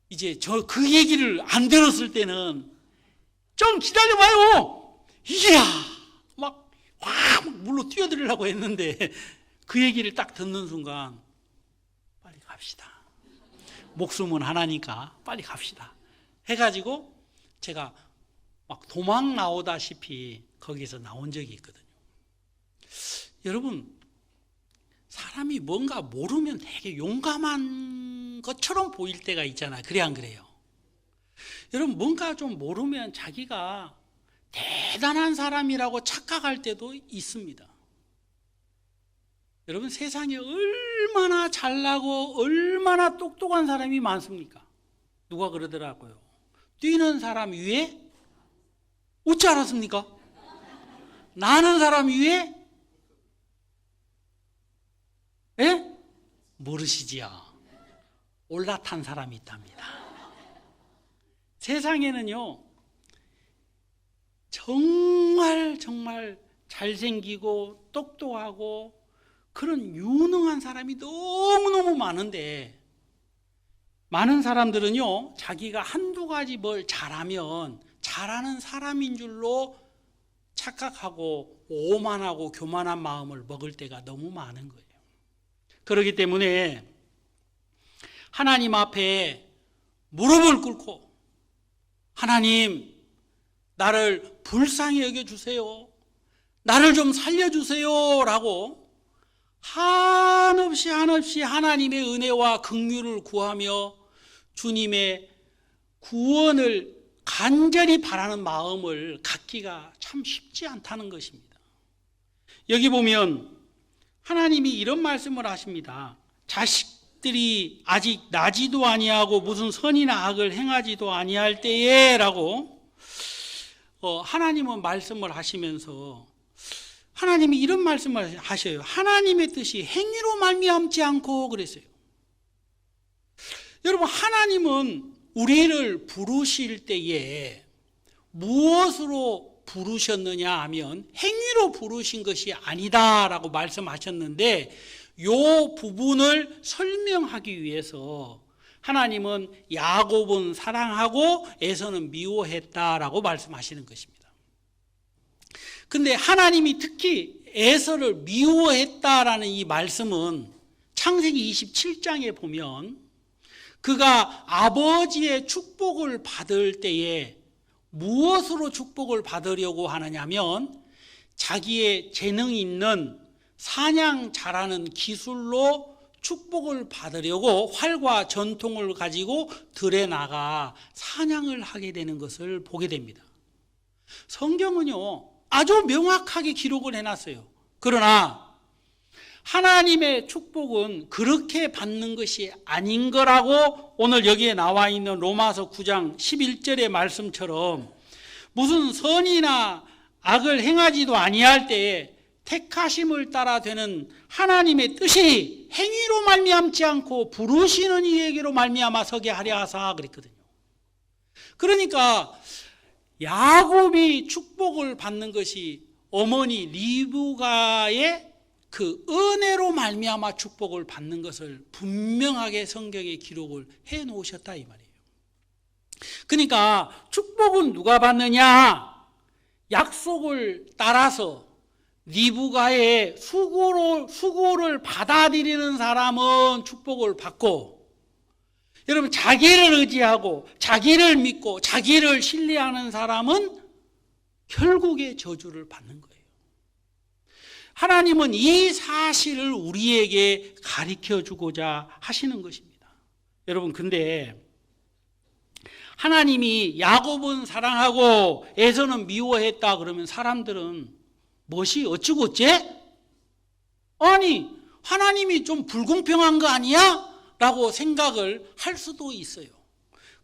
이제 저 그 얘기를 안 들었을 때는 좀 기다려봐요. 이야 막 확 물로 뛰어들으려고 했는데 그 얘기를 딱 듣는 순간 빨리 갑시다. 목숨은 하나니까 빨리 갑시다. 해가지고 제가 막 도망 나오다시피 거기서 나온 적이 있거든요. 여러분, 사람이 뭔가 모르면 되게 용감한 것처럼 보일 때가 있잖아요. 그래 안 그래요? 여러분, 뭔가 좀 모르면 자기가 대단한 사람이라고 착각할 때도 있습니다. 여러분, 세상에 얼마나 잘나고 얼마나 똑똑한 사람이 많습니까? 누가 그러더라고요. 뛰는 사람 위에 어찌 알았습니까? 나는 사람 위에 모르시지요. 올라탄 사람이 있답니다. 세상에는요 정말 잘생기고 똑똑하고 그런 유능한 사람이 너무너무 많은데 많은 사람들은요 자기가 한두 가지 뭘 잘하면 잘하는 사람인 줄로 착각하고 오만하고 교만한 마음을 먹을 때가 너무 많은 거예요. 그렇기 때문에 하나님 앞에 무릎을 꿇고 하나님 나를 불쌍히 여겨주세요. 나를 좀 살려주세요 라고 한없이 하나님의 은혜와 긍휼을 구하며 주님의 구원을 간절히 바라는 마음을 갖기가 참 쉽지 않다는 것입니다. 여기 보면 하나님이 이런 말씀을 하십니다. 자식들이 아직 나지도 아니하고 무슨 선이나 악을 행하지도 아니할 때에 라고 하나님은 말씀을 하시면서 하나님이 이런 말씀을 하셔요. 하나님의 뜻이 행위로 말미암지 않고 그랬어요. 여러분, 하나님은 우리를 부르실 때에 무엇으로 부르셨느냐 하면 행위로 부르신 것이 아니다라고 말씀하셨는데 이 부분을 설명하기 위해서 하나님은 야곱은 사랑하고 에서는 미워했다라고 말씀하시는 것입니다. 근데 하나님이 특히 에서를 미워했다라는 이 말씀은 창세기 27장에 보면 그가 아버지의 축복을 받을 때에 무엇으로 축복을 받으려고 하느냐면 자기의 재능 있는 사냥 잘하는 기술로 축복을 받으려고 활과 전통을 가지고 들에 나가 사냥을 하게 되는 것을 보게 됩니다. 성경은요 아주 명확하게 기록을 해놨어요. 그러나 하나님의 축복은 그렇게 받는 것이 아닌 거라고 오늘 여기에 나와 있는 로마서 9장 11절의 말씀처럼 무슨 선이나 악을 행하지도 아니할 때에 택하심을 따라 되는 하나님의 뜻이 행위로 말미암지 않고 부르시는 이에게로 말미암아 서게 하려 하사 그랬거든요. 그러니까 야곱이 축복을 받는 것이 어머니 리브가의 그 은혜로 말미암아 축복을 받는 것을 분명하게 성경에 기록을 해 놓으셨다 이 말이에요. 그러니까 축복은 누가 받느냐? 약속을 따라서 리브가의 수고를 받아들이는 사람은 축복을 받고, 여러분 자기를 의지하고 자기를 믿고 자기를 신뢰하는 사람은 결국에 저주를 받는 거예요. 하나님은 이 사실을 우리에게 가르쳐 주고자 하시는 것입니다. 여러분 근데 하나님이 야곱은 사랑하고 에서는 미워했다 그러면 사람들은 무엇이 어쩌고 어째? 아니 하나님이 좀 불공평한 거 아니야? 라고 생각을 할 수도 있어요.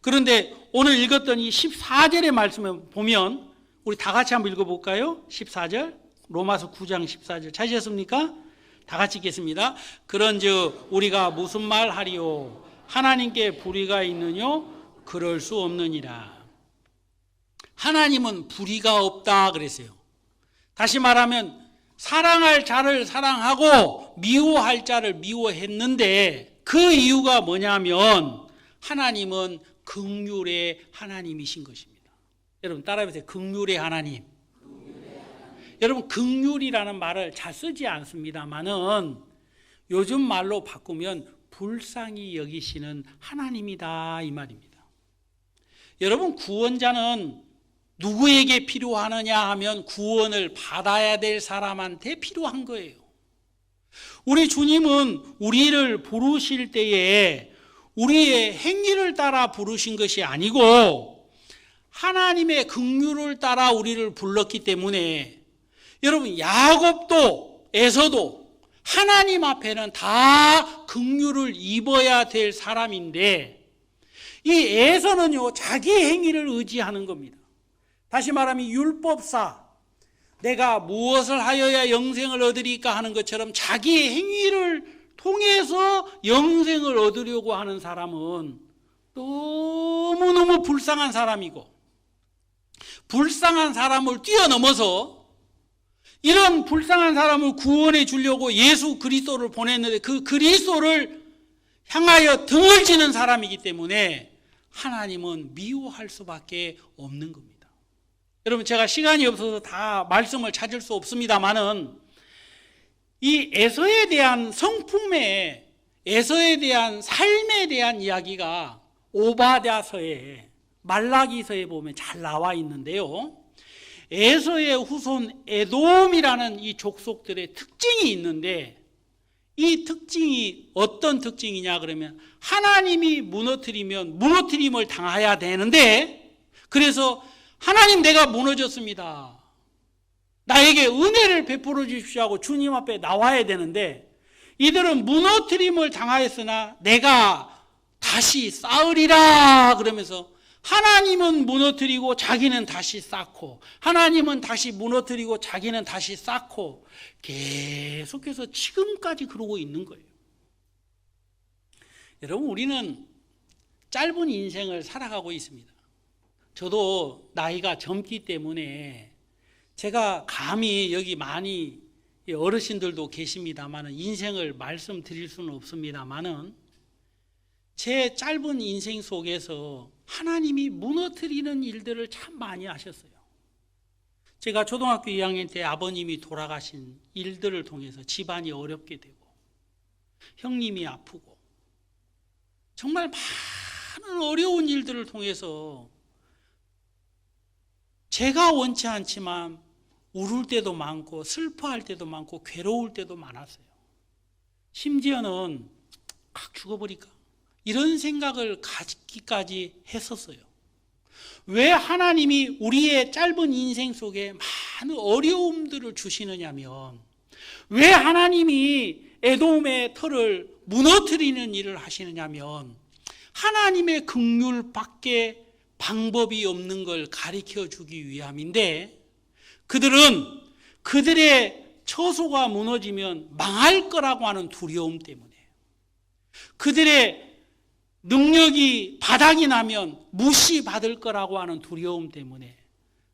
그런데 오늘 읽었던 이 14절의 말씀을 보면 우리 다 같이 한번 읽어볼까요? 14절 로마서 9장 14절 찾으셨습니까? 다 같이 읽겠습니다. 그런즉 우리가 무슨 말 하리요? 하나님께 불의가 있느뇨? 그럴 수 없느니라. 하나님은 불의가 없다 그랬어요. 다시 말하면 사랑할 자를 사랑하고 미워할 자를 미워했는데 그 이유가 뭐냐면 하나님은 긍휼의 하나님이신 것입니다. 여러분 따라해보세요. 긍휼의 하나님. 여러분 긍휼이라는 말을 잘 쓰지 않습니다만은 요즘 말로 바꾸면 불쌍히 여기시는 하나님이다 이 말입니다. 여러분 구원자는 누구에게 필요하느냐 하면 구원을 받아야 될 사람한테 필요한 거예요. 우리 주님은 우리를 부르실 때에 우리의 행위를 따라 부르신 것이 아니고 하나님의 긍휼을 따라 우리를 불렀기 때문에 여러분 야곱도 에서도 하나님 앞에는 다 긍휼을 입어야 될 사람인데 이 에서는요 자기 행위를 의지하는 겁니다. 다시 말하면 율법사 내가 무엇을 하여야 영생을 얻으리까 하는 것처럼 자기의 행위를 통해서 영생을 얻으려고 하는 사람은 너무너무 불쌍한 사람이고 불쌍한 사람을 뛰어넘어서 이런 불쌍한 사람을 구원해 주려고 예수 그리스도를 보냈는데 그 그리스도를 향하여 등을 지는 사람이기 때문에 하나님은 미워할 수밖에 없는 겁니다. 여러분 제가 시간이 없어서 다 말씀을 찾을 수 없습니다만은 이 에서에 대한 성품에 에서에 대한 삶에 대한 이야기가 오바댜서에 말라기서에 보면 잘 나와 있는데요. 에서의 후손 에돔이라는 이 족속들의 특징이 있는데 이 특징이 어떤 특징이냐 그러면 하나님이 무너뜨리면 무너뜨림을 당해야 되는데 그래서 하나님 내가 무너졌습니다. 나에게 은혜를 베풀어 주십시오 하고 주님 앞에 나와야 되는데 이들은 무너뜨림을 당하였으나 내가 다시 쌓으리라 그러면서 하나님은 무너뜨리고 자기는 다시 쌓고 하나님은 다시 무너뜨리고 자기는 다시 쌓고 계속해서 지금까지 그러고 있는 거예요. 여러분 우리는 짧은 인생을 살아가고 있습니다. 저도 나이가 젊기 때문에 제가 감히 여기 많이 어르신들도 계십니다만 인생을 말씀드릴 수는 없습니다만은 제 짧은 인생 속에서 하나님이 무너뜨리는 일들을 참 많이 하셨어요. 제가 초등학교 2학년 때 아버님이 돌아가신 일들을 통해서 집안이 어렵게 되고 형님이 아프고 정말 많은 어려운 일들을 통해서 제가 원치 않지만 울을 때도 많고 슬퍼할 때도 많고 괴로울 때도 많았어요. 심지어는 죽어버릴까? 이런 생각을 가지기까지 했었어요. 왜 하나님이 우리의 짧은 인생 속에 많은 어려움들을 주시느냐면, 왜 하나님이 에돔의 터를 무너뜨리는 일을 하시느냐면 하나님의 긍휼밖에 방법이 없는 걸 가르쳐 주기 위함인데, 그들은 그들의 처소가 무너지면 망할 거라고 하는 두려움 때문에, 그들의 능력이 바닥이 나면 무시받을 거라고 하는 두려움 때문에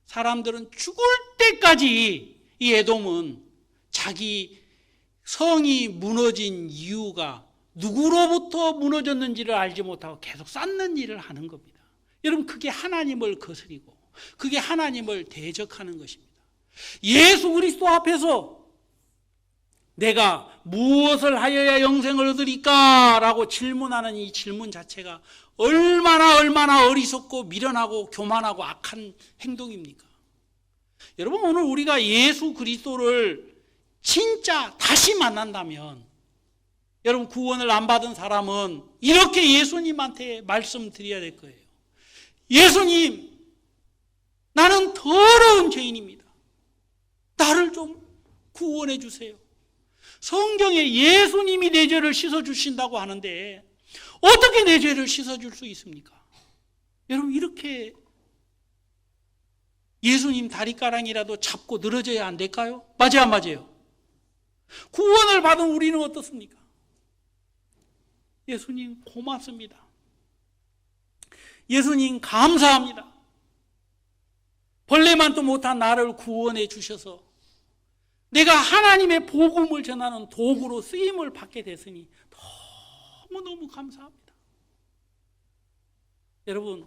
사람들은 죽을 때까지 이 에돔은 자기 성이 무너진 이유가 누구로부터 무너졌는지를 알지 못하고 계속 쌓는 일을 하는 겁니다. 여러분, 그게 하나님을 거스리고 그게 하나님을 대적하는 것입니다. 예수 그리스도 앞에서 내가 무엇을 하여야 영생을 얻으리까? 라고 질문하는 이 질문 자체가 얼마나 어리석고 미련하고 교만하고 악한 행동입니까? 여러분, 오늘 우리가 예수 그리스도를 진짜 다시 만난다면, 여러분, 구원을 안 받은 사람은 이렇게 예수님한테 말씀드려야 될 거예요. 예수님, 나는 더러운 죄인입니다. 나를 좀 구원해 주세요. 성경에 예수님이 내 죄를 씻어주신다고 하는데 어떻게 내 죄를 씻어줄 수 있습니까? 여러분, 이렇게 예수님 다리가랑이라도 잡고 늘어져야 안 될까요? 맞아요, 안 맞아요? 구원을 받은 우리는 어떻습니까? 예수님 고맙습니다. 예수님 감사합니다. 벌레만도 못한 나를 구원해 주셔서 내가 하나님의 복음을 전하는 도구로 쓰임을 받게 됐으니 너무너무 감사합니다. 여러분,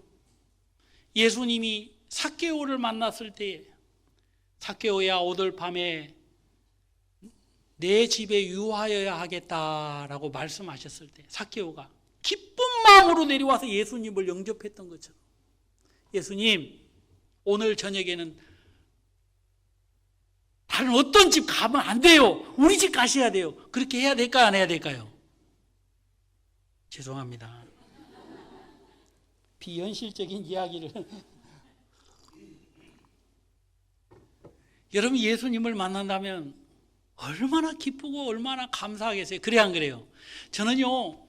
예수님이 삭개오를 만났을 때, 삭개오야, 오늘 밤에 내 집에 유하여야 하겠다라고 말씀하셨을 때 삭개오가 기쁜 마음으로 내려와서 예수님을 영접했던 것처럼, 예수님, 오늘 저녁에는 다른 어떤 집 가면 안 돼요. 우리 집 가셔야 돼요. 그렇게 해야 될까요? 안 해야 될까요? 죄송합니다. 비현실적인 이야기를. 여러분, 예수님을 만난다면 얼마나 기쁘고 얼마나 감사하겠어요. 그래, 안 그래요? 저는요,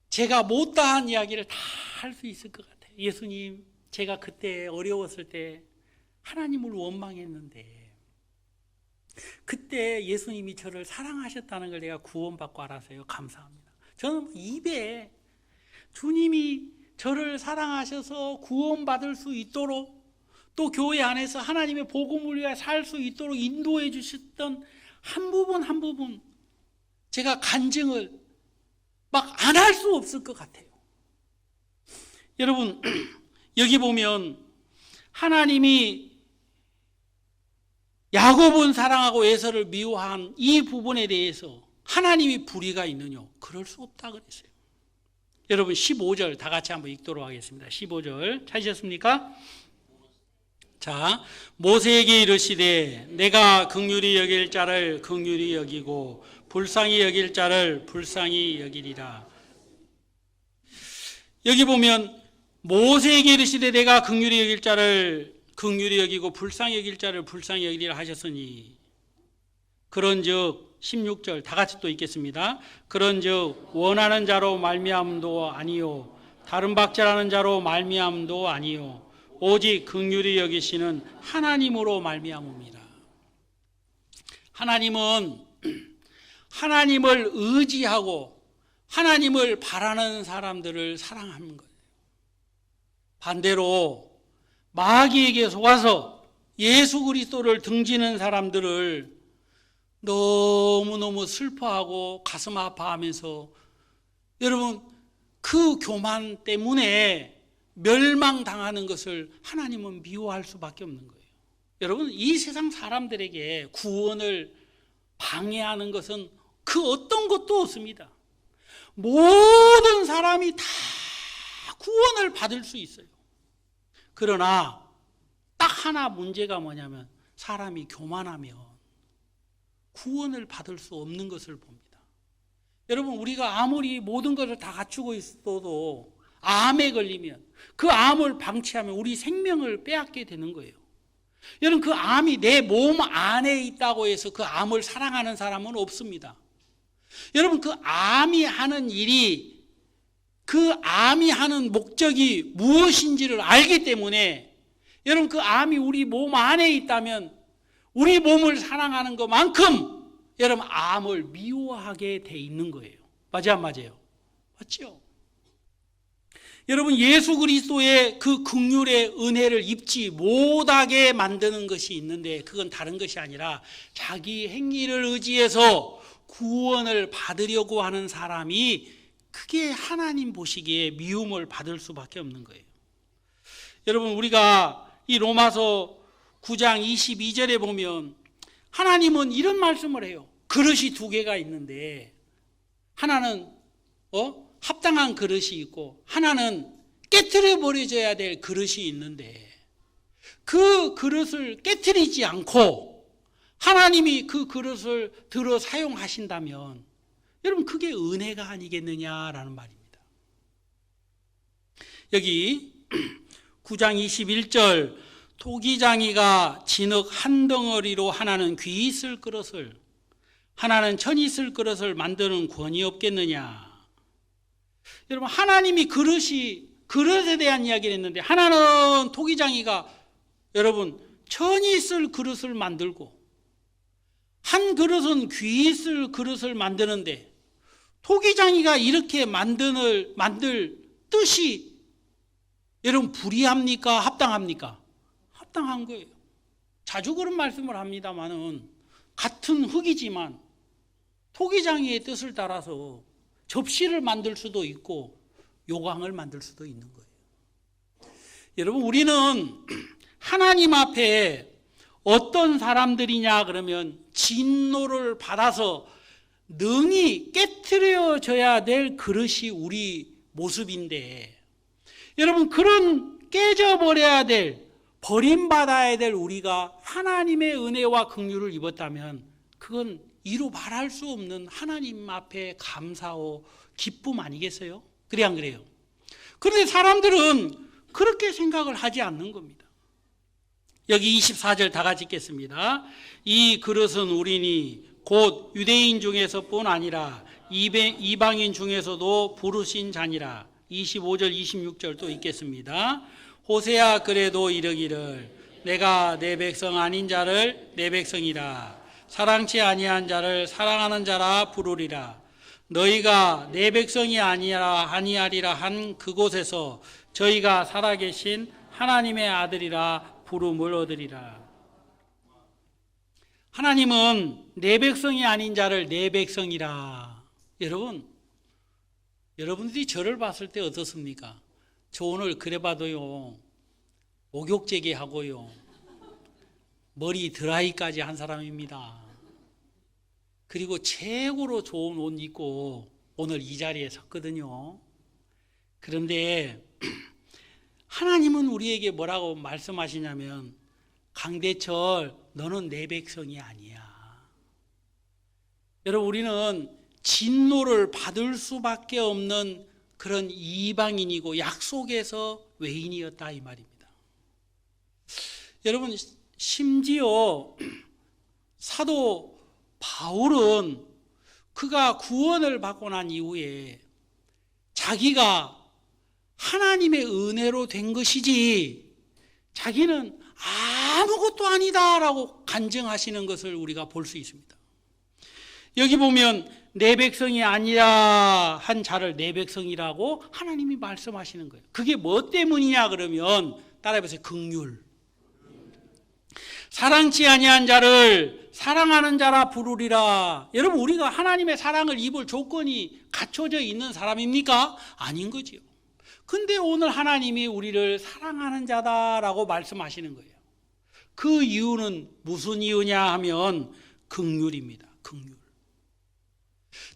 제가 못다한 이야기를 다 할 수 있을 것 같아요. 예수님, 제가 그때 어려웠을 때 하나님을 원망했는데 그때 예수님이 저를 사랑하셨다는 걸 내가 구원받고 알아서요. 감사합니다. 저는 입에 주님이 저를 사랑하셔서 구원받을 수 있도록, 또 교회 안에서 하나님의 복음을 위해 살 수 있도록 인도해 주셨던 한 부분 한 부분 제가 간증을 막 안 할 수 없을 것 같아요. 여러분, 여기 보면 하나님이 야곱은 사랑하고 에서를 미워한 이 부분에 대해서 하나님이 불의가 있느냐? 그럴 수 없다 그랬어요. 여러분, 15절 다 같이 한번 읽도록 하겠습니다. 15절 찾으셨습니까? 자, 모세에게 이르시되 내가 긍휼히 여길 자를 긍휼히 여기고 불쌍히 여길 자를 불쌍히 여기리라. 여기 보면 모세에게 이르시되 내가 긍휼히 여길 자를 긍휼히 여기고 불쌍히 여길 자를 불쌍히 여기리라 하셨으니, 그런즉 16절 다 같이 또 읽겠습니다. 그런즉 원하는 자로 말미암도 아니요 다른 박자라는 자로 말미암도 아니요 오직 긍휼히 여기시는 하나님으로 말미암음이라. 하나님은 하나님을 의지하고 하나님을 바라는 사람들을 사랑하는 거예요. 반대로 마귀에게 속아서 예수 그리스도를 등지는 사람들을 너무너무 슬퍼하고 가슴 아파하면서, 여러분, 그 교만 때문에 멸망당하는 것을 하나님은 미워할 수밖에 없는 거예요. 여러분, 이 세상 사람들에게 구원을 방해하는 것은 그 어떤 것도 없습니다. 모든 사람이 다 구원을 받을 수 있어요. 그러나 딱 하나 문제가 뭐냐면 사람이 교만하면 구원을 받을 수 없는 것을 봅니다. 여러분, 우리가 아무리 모든 것을 다 갖추고 있어도 암에 걸리면 그 암을 방치하면 우리 생명을 빼앗게 되는 거예요. 여러분, 그 암이 내 몸 안에 있다고 해서 그 암을 사랑하는 사람은 없습니다. 여러분, 그 암이 하는 일이, 그 암이 하는 목적이 무엇인지를 알기 때문에 여러분, 그 암이 우리 몸 안에 있다면 우리 몸을 사랑하는 것만큼 여러분, 암을 미워하게 돼 있는 거예요. 맞아요, 안 맞아요? 맞죠? 여러분, 예수 그리스도의 그 긍휼의 은혜를 입지 못하게 만드는 것이 있는데 그건 다른 것이 아니라 자기 행위를 의지해서 구원을 받으려고 하는 사람이 그게 하나님 보시기에 미움을 받을 수밖에 없는 거예요. 여러분, 우리가 이 로마서 9장 22절에 보면 하나님은 이런 말씀을 해요. 그릇이 두 개가 있는데 하나는 합당한 그릇이 있고 하나는 깨트려 버려져야 될 그릇이 있는데 그 그릇을 깨트리지 않고 하나님이 그 그릇을 들어 사용하신다면 여러분, 그게 은혜가 아니겠느냐라는 말입니다. 여기 9장 21절, 토기장이가 진흙 한 덩어리로 하나는 귀 있을 그릇을 하나는 천 있을 그릇을 만드는 권이 없겠느냐. 여러분, 하나님이 그릇에 대한 이야기를 했는데 하나는 토기장이가 여러분 천 있을 그릇을 만들고 한 그릇은 귀 있을 그릇을 만드는데 토기장이가 이렇게 만들 뜻이 여러분 불의합니까? 합당합니까? 합당한 거예요. 자주 그런 말씀을 합니다만은 같은 흙이지만 토기장이의 뜻을 따라서 접시를 만들 수도 있고 요강을 만들 수도 있는 거예요. 여러분, 우리는 하나님 앞에 어떤 사람들이냐 그러면 진노를 받아서 능히 깨트려져야 될 그릇이 우리 모습인데 여러분, 그런 깨져버려야 될, 버림받아야 될 우리가 하나님의 은혜와 긍휼을 입었다면 그건 이루 말할 수 없는 하나님 앞에 감사와 기쁨 아니겠어요? 그래 안 그래요? 그런데 사람들은 그렇게 생각을 하지 않는 겁니다. 여기 24절 다 같이 읽겠습니다. 이 그릇은 우리니 곧 유대인 중에서뿐 아니라 이방인 중에서도 부르신 자니라. 25절 26절 또 읽겠습니다. 호세아 그래도 이르기를 내가 내 백성 아닌 자를 내 백성이라 사랑치 아니한 자를 사랑하는 자라 부르리라. 너희가 내 백성이 아니하리라 한 그곳에서 저희가 살아계신 하나님의 아들이라 부름을 얻으리라. 하나님은 내 백성이 아닌 자를 내 백성이라. 여러분들이 저를 봤을 때 어떻습니까? 저 오늘 그래봐도요 목욕제기 하고요 머리 드라이까지 한 사람입니다. 그리고 최고로 좋은 옷 입고 오늘 이 자리에 섰거든요. 그런데 하나님은 우리에게 뭐라고 말씀하시냐면 강대철 너는 내 백성이 아니야. 여러분, 우리는 진노를 받을 수밖에 없는 그런 이방인이고 약속에서 외인이었다 이 말입니다. 여러분, 심지어 사도 바울은 그가 구원을 받고 난 이후에 자기가 하나님의 은혜로 된 것이지 자기는 아무것도 아니다라고 간증하시는 것을 우리가 볼 수 있습니다. 여기 보면 내 백성이 아니라 한 자를 내 백성이라고 하나님이 말씀하시는 거예요. 그게 뭐 때문이냐 그러면 따라해보세요. 긍휼. 사랑치 아니한 자를 사랑하는 자라 부르리라. 여러분, 우리가 하나님의 사랑을 입을 조건이 갖춰져 있는 사람입니까? 아닌 거지요. 근데 오늘 하나님이 우리를 사랑하는 자다라고 말씀하시는 거예요. 그 이유는 무슨 이유냐 하면 긍휼입니다. 긍휼.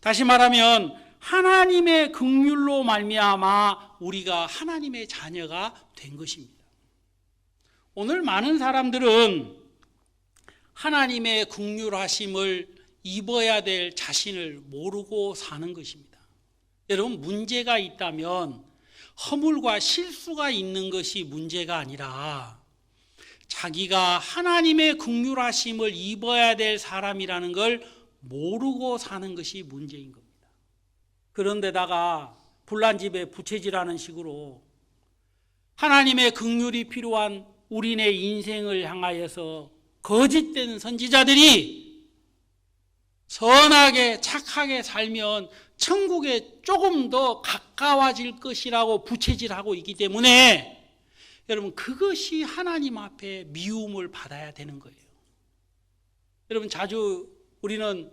다시 말하면 하나님의 긍휼로 말미암아 우리가 하나님의 자녀가 된 것입니다. 오늘 많은 사람들은 하나님의 긍휼하심을 입어야 될 자신을 모르고 사는 것입니다. 여러분, 문제가 있다면 허물과 실수가 있는 것이 문제가 아니라 자기가 하나님의 긍휼하심을 입어야 될 사람이라는 걸 모르고 사는 것이 문제인 겁니다. 그런데다가 불난 집에 부채질하는 식으로 하나님의 긍휼이 필요한 우리네 인생을 향하여서 거짓된 선지자들이 선하게 착하게 살면 천국에 조금 더 가까워질 것이라고 부채질하고 있기 때문에 여러분, 그것이 하나님 앞에 미움을 받아야 되는 거예요. 여러분, 자주 우리는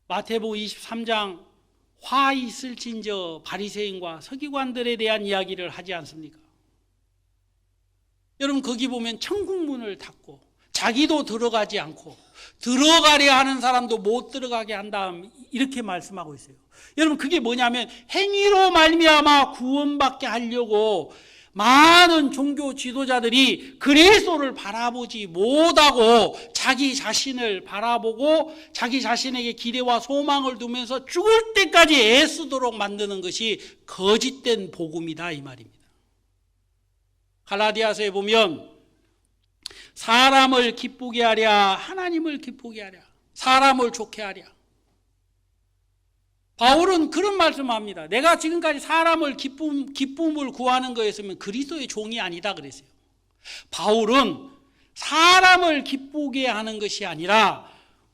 마태복음 23장 화 있을진저 바리새인과 서기관들에 대한 이야기를 하지 않습니까? 여러분, 거기 보면 천국 문을 닫고 자기도 들어가지 않고 들어가려 하는 사람도 못 들어가게 한 다음 이렇게 말씀하고 있어요. 여러분, 그게 뭐냐면 행위로 말미암아 구원받게 하려고 많은 종교 지도자들이 그리스도를 바라보지 못하고 자기 자신을 바라보고 자기 자신에게 기대와 소망을 두면서 죽을 때까지 애쓰도록 만드는 것이 거짓된 복음이다, 이 말입니다. 갈라디아서에 보면 사람을 기쁘게 하랴 하나님을 기쁘게 하랴 사람을 좋게 하랴. 바울은 그런 말씀을 합니다. 내가 지금까지 사람을 기쁨을 구하는 거였으면 그리스도의 종이 아니다 그랬어요. 바울은 사람을 기쁘게 하는 것이 아니라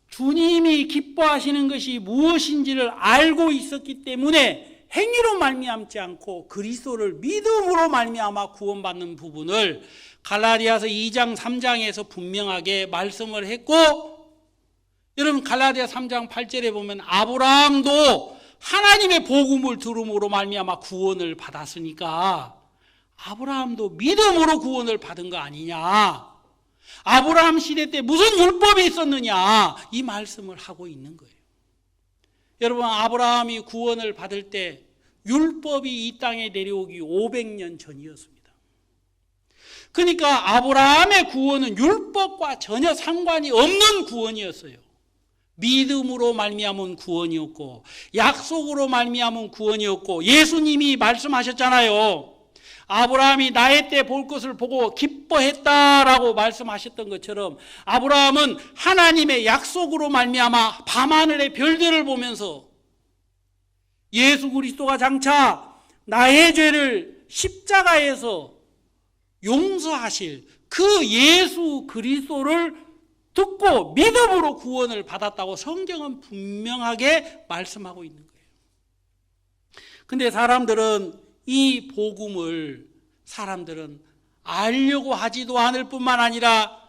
주님이 기뻐하시는 것이 무엇인지를 알고 있었기 때문에 행위로 말미암지 않고 그리스도를 믿음으로 말미암아 구원받는 부분을 갈라디아서 2장 3장에서 분명하게 말씀을 했고, 여러분 갈라디아 3장 8절에 보면 아브라함도 하나님의 복음을 들음으로 말미암아 구원을 받았으니까 아브라함도 믿음으로 구원을 받은 거 아니냐, 아브라함 시대 때 무슨 율법이 있었느냐, 이 말씀을 하고 있는 거예요. 여러분, 아브라함이 구원을 받을 때 율법이 이 땅에 내려오기 500년 전이었습니다. 그러니까 아브라함의 구원은 율법과 전혀 상관이 없는 구원이었어요. 믿음으로 말미암은 구원이었고 약속으로 말미암은 구원이었고, 예수님이 말씀하셨잖아요. 아브라함이 나의 때 볼 것을 보고 기뻐했다라고 말씀하셨던 것처럼 아브라함은 하나님의 약속으로 말미암아 밤하늘의 별들을 보면서 예수 그리스도가 장차 나의 죄를 십자가에서 용서하실 그 예수 그리스도를 듣고 믿음으로 구원을 받았다고 성경은 분명하게 말씀하고 있는 거예요. 근데 사람들은 이 복음을 알려고 하지도 않을 뿐만 아니라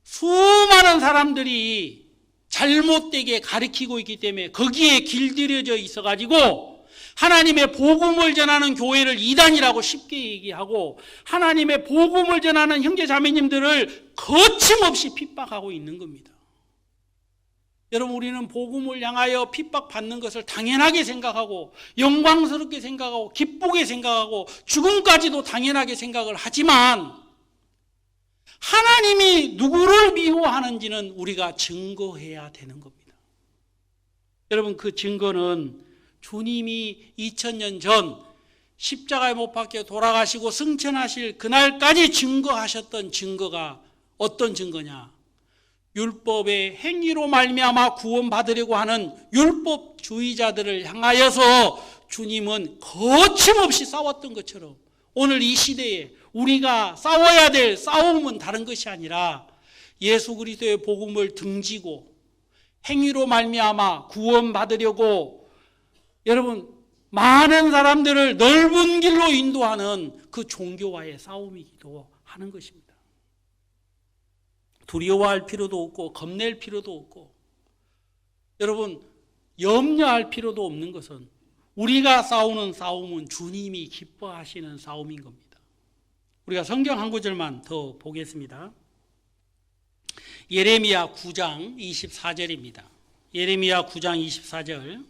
수많은 사람들이 잘못되게 가르치고 있기 때문에 거기에 길들여져 있어가지고 하나님의 복음을 전하는 교회를 이단이라고 쉽게 얘기하고 하나님의 복음을 전하는 형제 자매님들을 거침없이 핍박하고 있는 겁니다. 여러분, 우리는 복음을 향하여 핍박받는 것을 당연하게 생각하고 영광스럽게 생각하고 기쁘게 생각하고 죽음까지도 당연하게 생각을 하지만 하나님이 누구를 미워하는지는 우리가 증거해야 되는 겁니다. 여러분, 그 증거는 주님이 2000년 전 십자가에 못 박혀 돌아가시고 승천하실 그날까지 증거하셨던 증거가 어떤 증거냐? 율법의 행위로 말미암아 구원받으려고 하는 율법주의자들을 향하여서 주님은 거침없이 싸웠던 것처럼 오늘 이 시대에 우리가 싸워야 될 싸움은 다른 것이 아니라 예수 그리스도의 복음을 등지고 행위로 말미암아 구원받으려고 여러분 많은 사람들을 넓은 길로 인도하는 그 종교와의 싸움이기도 하는 것입니다. 두려워할 필요도 없고 겁낼 필요도 없고 여러분 염려할 필요도 없는 것은 우리가 싸우는 싸움은 주님이 기뻐하시는 싸움인 겁니다. 우리가 성경 한 구절만 더 보겠습니다. 예레미야 9장 24절입니다. 예레미야 9장 24절.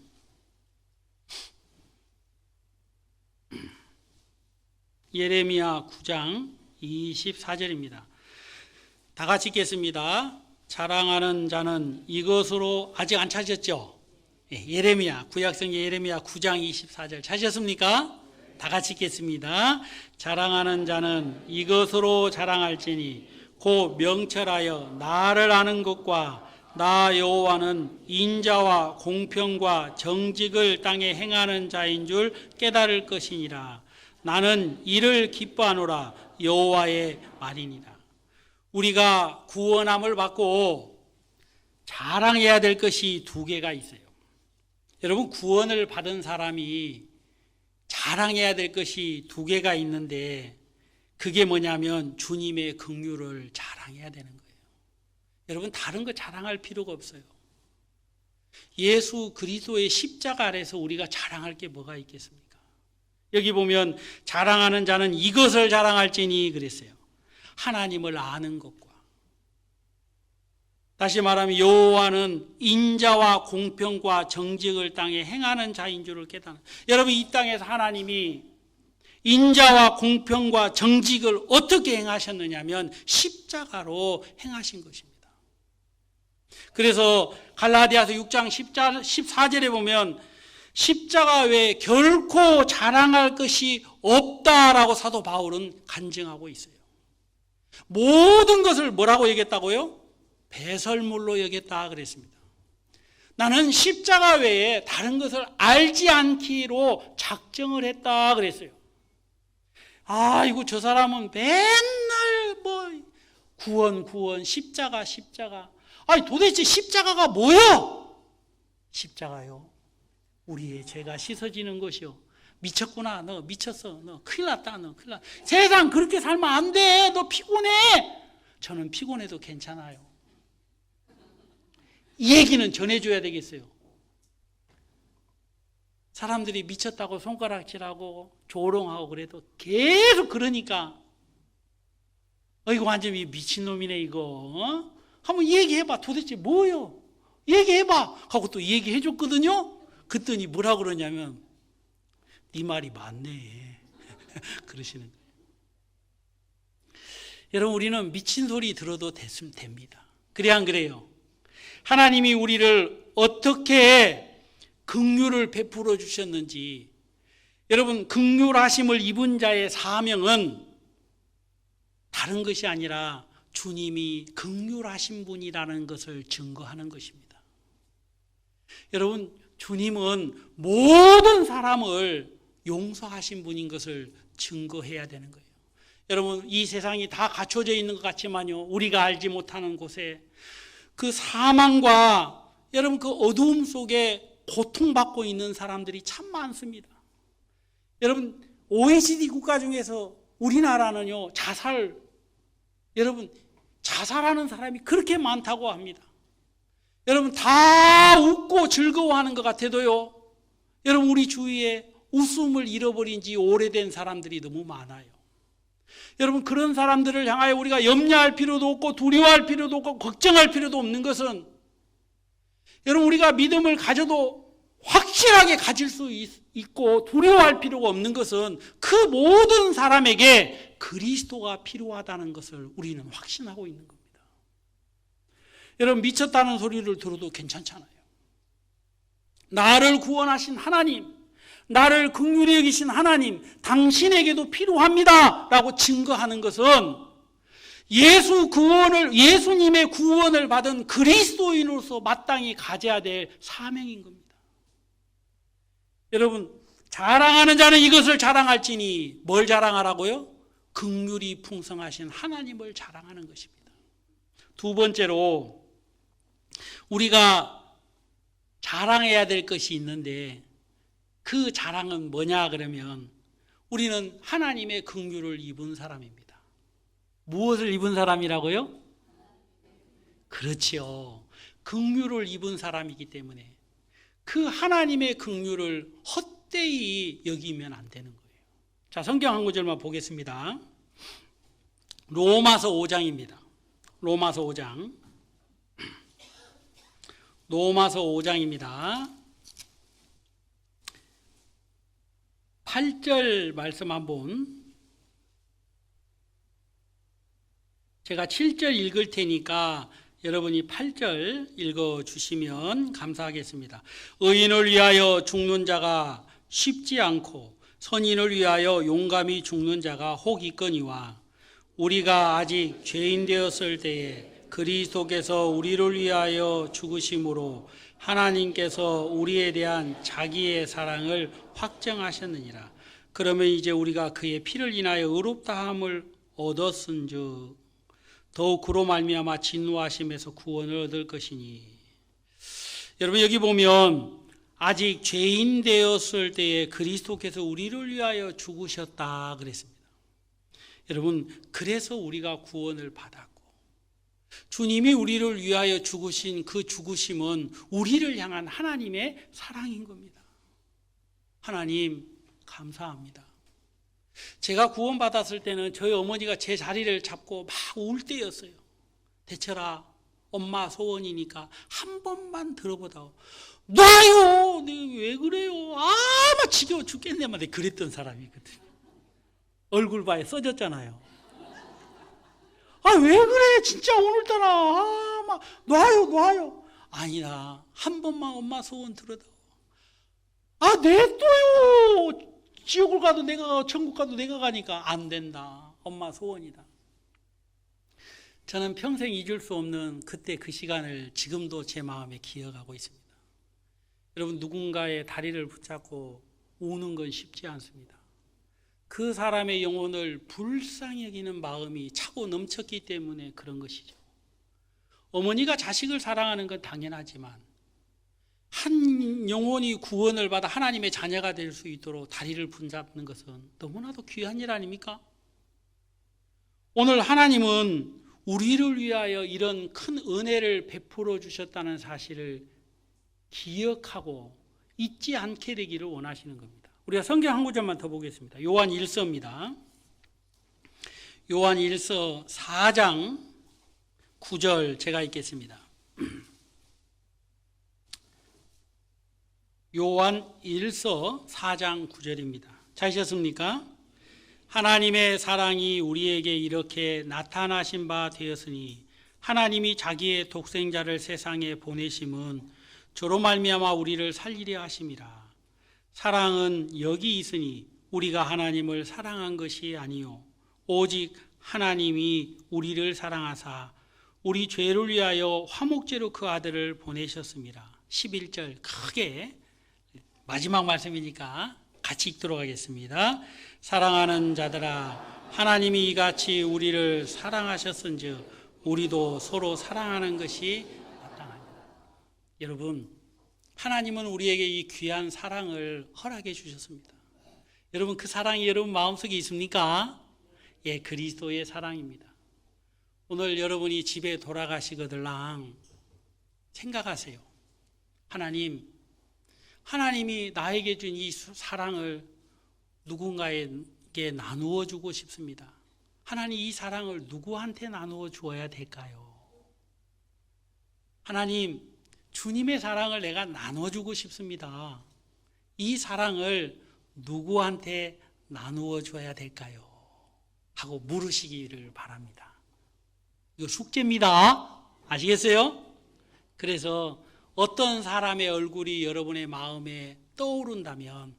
예레미야 9장 24절입니다. 다 같이 읽겠습니다. 자랑하는 자는 이것으로, 아직 안 찾으셨죠? 예레미야, 구약성경 예레미야 9장 24절 찾으셨습니까? 다 같이 읽겠습니다. 자랑하는 자는 이것으로 자랑할지니 곧 명철하여 나를 아는 것과 나 여호와는 인자와 공평과 정직을 땅에 행하는 자인 줄 깨달을 것이니라. 나는 이를 기뻐하노라. 여호와의 말이니라. 우리가 구원함을 받고 자랑해야 될 것이 두 개가 있어요. 여러분, 구원을 받은 사람이 자랑해야 될 것이 두 개가 있는데, 그게 뭐냐면 주님의 긍휼을 자랑해야 되는 거예요. 여러분, 다른 거 자랑할 필요가 없어요. 예수 그리스도의 십자가 아래서 우리가 자랑할 게 뭐가 있겠습니까? 여기 보면 자랑하는 자는 이것을 자랑할지니 그랬어요. 하나님을 아는 것과, 다시 말하면 여호와는 인자와 공평과 정직을 땅에 행하는 자인 줄을 깨닫는. 여러분, 이 땅에서 하나님이 인자와 공평과 정직을 어떻게 행하셨느냐면 십자가로 행하신 것입니다. 그래서 갈라디아서 6장 14절에 보면 십자가 외에 결코 자랑할 것이 없다라고 사도 바울은 간증하고 있어요. 모든 것을 뭐라고 얘기했다고요? 배설물로 여겼다 그랬습니다. 나는 십자가 외에 다른 것을 알지 않기로 작정을 했다 그랬어요. 아이고, 저 사람은 맨날 구원, 십자가. 아니, 도대체 십자가가 뭐요? 십자가요, 우리의 죄가 씻어지는 것이요. 미쳤구나, 너 미쳤어, 너 큰일 났다, 너 큰일 났다. 세상 그렇게 살면 안 돼, 너 피곤해. 저는 피곤해도 괜찮아요. 이 얘기는 전해줘야 되겠어요. 사람들이 미쳤다고 손가락질하고 조롱하고 그래도 계속 그러니까, 이거 완전 미친놈이네 이거. 한번 얘기해봐. 도대체 뭐요? 얘기해봐 하고 또 얘기해줬거든요. 그랬더니 뭐라 그러냐면, 네 말이 맞네 그러시는 거예요. 여러분, 우리는 미친 소리 들어도 됐으면 됩니다. 그래 안 그래요? 하나님이 우리를 어떻게 긍휼을 베풀어 주셨는지, 여러분, 긍휼하심을 입은 자의 사명은 다른 것이 아니라 주님이 긍휼하신 분이라는 것을 증거하는 것입니다. 여러분, 주님은 모든 사람을 용서하신 분인 것을 증거해야 되는 거예요. 여러분, 이 세상이 다 갖춰져 있는 것 같지만요, 우리가 알지 못하는 곳에 그 사망과 여러분 그 어두움 속에 고통받고 있는 사람들이 참 많습니다. 여러분, OECD 국가 중에서 우리나라는요, 여러분, 자살하는 사람이 그렇게 많다고 합니다. 여러분, 다 웃고 즐거워하는 것 같아도요, 여러분, 우리 주위에 웃음을 잃어버린 지 오래된 사람들이 너무 많아요. 여러분, 그런 사람들을 향하여 우리가 염려할 필요도 없고 두려워할 필요도 없고 걱정할 필요도 없는 것은, 여러분, 우리가 믿음을 가져도 확실하게 가질 수 있고 두려워할 필요가 없는 것은 그 모든 사람에게 그리스도가 필요하다는 것을 우리는 확신하고 있는 겁니다. 여러분, 미쳤다는 소리를 들어도 괜찮잖아요. 나를 구원하신 하나님, 나를 긍휼히 여기신 하나님, 당신에게도 필요합니다 라고 증거하는 것은 예수님의 구원을 받은 그리스도인으로서 마땅히 가져야 될 사명인 겁니다. 여러분, 자랑하는 자는 이것을 자랑할지니, 뭘 자랑하라고요? 긍휼이 풍성하신 하나님을 자랑하는 것입니다. 두 번째로 우리가 자랑해야 될 것이 있는데, 그 자랑은 뭐냐 그러면 우리는 하나님의 긍휼을 입은 사람입니다. 무엇을 입은 사람이라고요? 그렇지요. 긍휼을 입은 사람이기 때문에 그 하나님의 긍휼을 헛되이 여기면 안 되는 거예요. 자, 성경 한 구절만 보겠습니다. 로마서 5장입니다. 로마서 5장. 로마서 5장입니다. 8절 말씀 한번, 제가 7절 읽을 테니까 여러분이 8절 읽어주시면 감사하겠습니다. 의인을 위하여 죽는 자가 쉽지 않고 선인을 위하여 용감히 죽는 자가 혹 있거니와 우리가 아직 죄인 되었을 때에 그리스도께서 우리를 위하여 죽으심으로 하나님께서 우리에 대한 자기의 사랑을 확정하셨느니라. 그러면 이제 우리가 그의 피를 인하여 의롭다함을 얻었은즉 더욱 그로 말미암아 진노하심에서 구원을 얻을 것이니. 여러분, 여기 보면 아직 죄인 되었을 때에 그리스도께서 우리를 위하여 죽으셨다 그랬습니다. 여러분, 그래서 우리가 구원을 받았고 주님이 우리를 위하여 죽으신 그 죽으심은 우리를 향한 하나님의 사랑인 겁니다. 하나님 감사합니다. 제가 구원받았을 때는 저희 어머니가 제 자리를 잡고 막 울 때였어요. 대철아, 엄마 소원이니까 한 번만 들어보다오. 놔요! 내가 왜 그래요? 막 지겨워 죽겠네. 막 그랬던 사람이거든요. 얼굴 봐야 써졌잖아요. 왜 그래? 진짜 오늘따라. 막 놔요. 아니다. 한 번만 엄마 소원 들어다오. 냅둬요. 지옥을 가도 내가 가고 천국 가도 내가 가니까 안 된다. 엄마 소원이다. 저는 평생 잊을 수 없는 그때 그 시간을 지금도 제 마음에 기억하고 있습니다. 여러분, 누군가의 다리를 붙잡고 우는 건 쉽지 않습니다. 그 사람의 영혼을 불쌍히 여기는 마음이 차고 넘쳤기 때문에 그런 것이죠. 어머니가 자식을 사랑하는 건 당연하지만 한 영혼이 구원을 받아 하나님의 자녀가 될 수 있도록 다리를 붙잡는 것은 너무나도 귀한 일 아닙니까? 오늘 하나님은 우리를 위하여 이런 큰 은혜를 베풀어 주셨다는 사실을 기억하고 잊지 않게 되기를 원하시는 겁니다. 우리가 성경 한 구절만 더 보겠습니다. 요한 1서입니다. 요한 1서 4장 9절 제가 읽겠습니다. 요한 1서 4장 9절입니다. 찾으셨습니까? 하나님의 사랑이 우리에게 이렇게 나타나신 바 되었으니 하나님이 자기의 독생자를 세상에 보내심은 저로 말미암아 우리를 살리려 하심이라. 사랑은 여기 있으니 우리가 하나님을 사랑한 것이 아니요 오직 하나님이 우리를 사랑하사 우리 죄를 위하여 화목제로 그 아들을 보내셨습니다. 11절 크게 마지막 말씀이니까 같이 읽도록 하겠습니다. 사랑하는 자들아, 하나님이 이같이 우리를 사랑하셨은즉 우리도 서로 사랑하는 것이 마땅합니다. 여러분, 하나님은 우리에게 이 귀한 사랑을 허락해 주셨습니다. 여러분, 그 사랑이 여러분 마음속에 있습니까? 예, 그리스도의 사랑입니다. 오늘 여러분이 집에 돌아가시거들랑 생각하세요. 하나님이 나에게 준 이 사랑을 누군가에게 나누어 주고 싶습니다. 하나님, 이 사랑을 누구한테 나누어 주어야 될까요? 하나님, 주님의 사랑을 내가 나눠주고 싶습니다. 이 사랑을 누구한테 나누어 줘야 될까요? 하고 물으시기를 바랍니다. 이거 숙제입니다. 아시겠어요? 그래서 어떤 사람의 얼굴이 여러분의 마음에 떠오른다면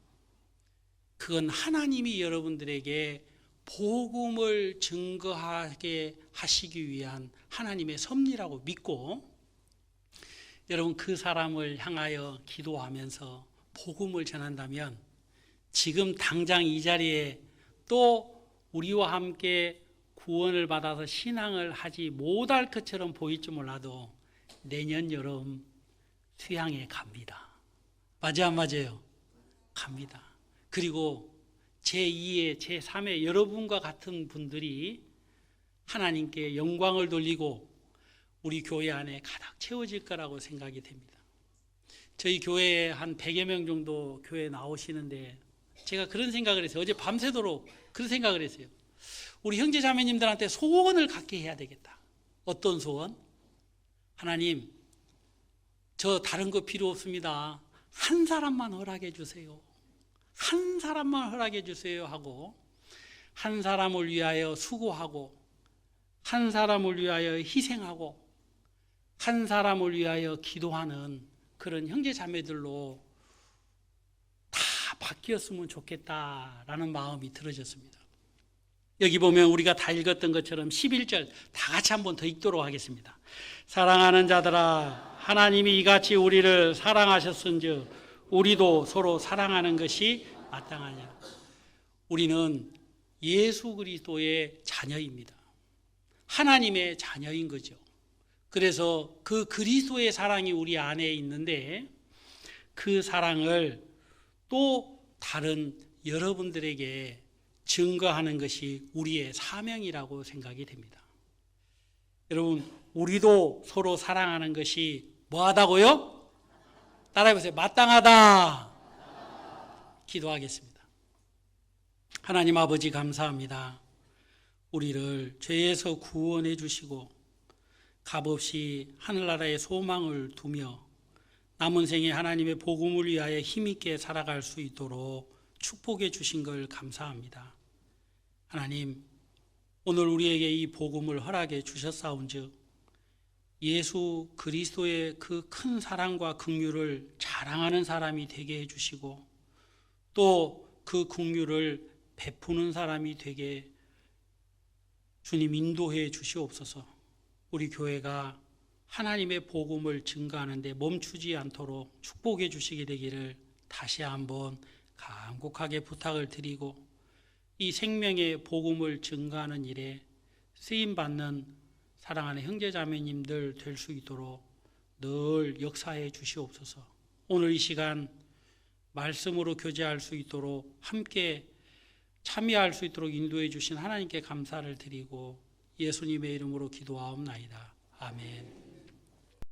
그건 하나님이 여러분들에게 복음을 증거하게 하시기 위한 하나님의 섭리라고 믿고 여러분 그 사람을 향하여 기도하면서 복음을 전한다면 지금 당장 이 자리에 또 우리와 함께 구원을 받아서 신앙을 하지 못할 것처럼 보일지 몰라도 내년 여름 수양에 갑니다. 맞아 안 맞아요? 갑니다. 그리고 제2의 제3의 여러분과 같은 분들이 하나님께 영광을 돌리고 우리 교회 안에 가득 채워질 거라고 생각이 됩니다. 저희 교회에 한 100여 명 정도 교회에 나오시는데 제가 그런 생각을 했어요. 어제 밤새도록 그런 생각을 했어요. 우리 형제 자매님들한테 소원을 갖게 해야 되겠다. 어떤 소원? 하나님, 저 다른 거 필요 없습니다. 한 사람만 허락해 주세요. 한 사람만 허락해 주세요 하고 한 사람을 위하여 수고하고 한 사람을 위하여 희생하고 한 사람을 위하여 기도하는 그런 형제 자매들로 다 바뀌었으면 좋겠다라는 마음이 들어졌습니다. 여기 보면 우리가 다 읽었던 것처럼 11절 다 같이 한번 더 읽도록 하겠습니다. 사랑하는 자들아, 하나님이 이같이 우리를 사랑하셨은즉 우리도 서로 사랑하는 것이 마땅하냐. 우리는 예수 그리스도의 자녀입니다. 하나님의 자녀인 거죠. 그래서 그 그리스도의 사랑이 우리 안에 있는데 그 사랑을 또 다른 여러분들에게 증거하는 것이 우리의 사명이라고 생각이 됩니다. 여러분, 우리도 서로 사랑하는 것이 뭐하다고요? 따라해보세요. 마땅하다. 기도하겠습니다. 하나님 아버지 감사합니다. 우리를 죄에서 구원해 주시고 값없이 하늘나라의 소망을 두며 남은 생에 하나님의 복음을 위하여 힘있게 살아갈 수 있도록 축복해 주신 걸 감사합니다. 하나님, 오늘 우리에게 이 복음을 허락해 주셨사온즉 예수 그리스도의 그 큰 사랑과 긍휼을 자랑하는 사람이 되게 해주시고 또 그 긍휼을 베푸는 사람이 되게 주님 인도해 주시옵소서. 우리 교회가 하나님의 복음을 증거하는 데 멈추지 않도록 축복해 주시게 되기를 다시 한번 간곡하게 부탁을 드리고 이 생명의 복음을 증거하는 일에 쓰임받는 사랑하는 형제자매님들 될 수 있도록 늘 역사해 주시옵소서. 오늘 이 시간 말씀으로 교제할 수 있도록 함께 참여할 수 있도록 인도해 주신 하나님께 감사를 드리고 예수님의 이름으로 기도하옵나이다. 아멘.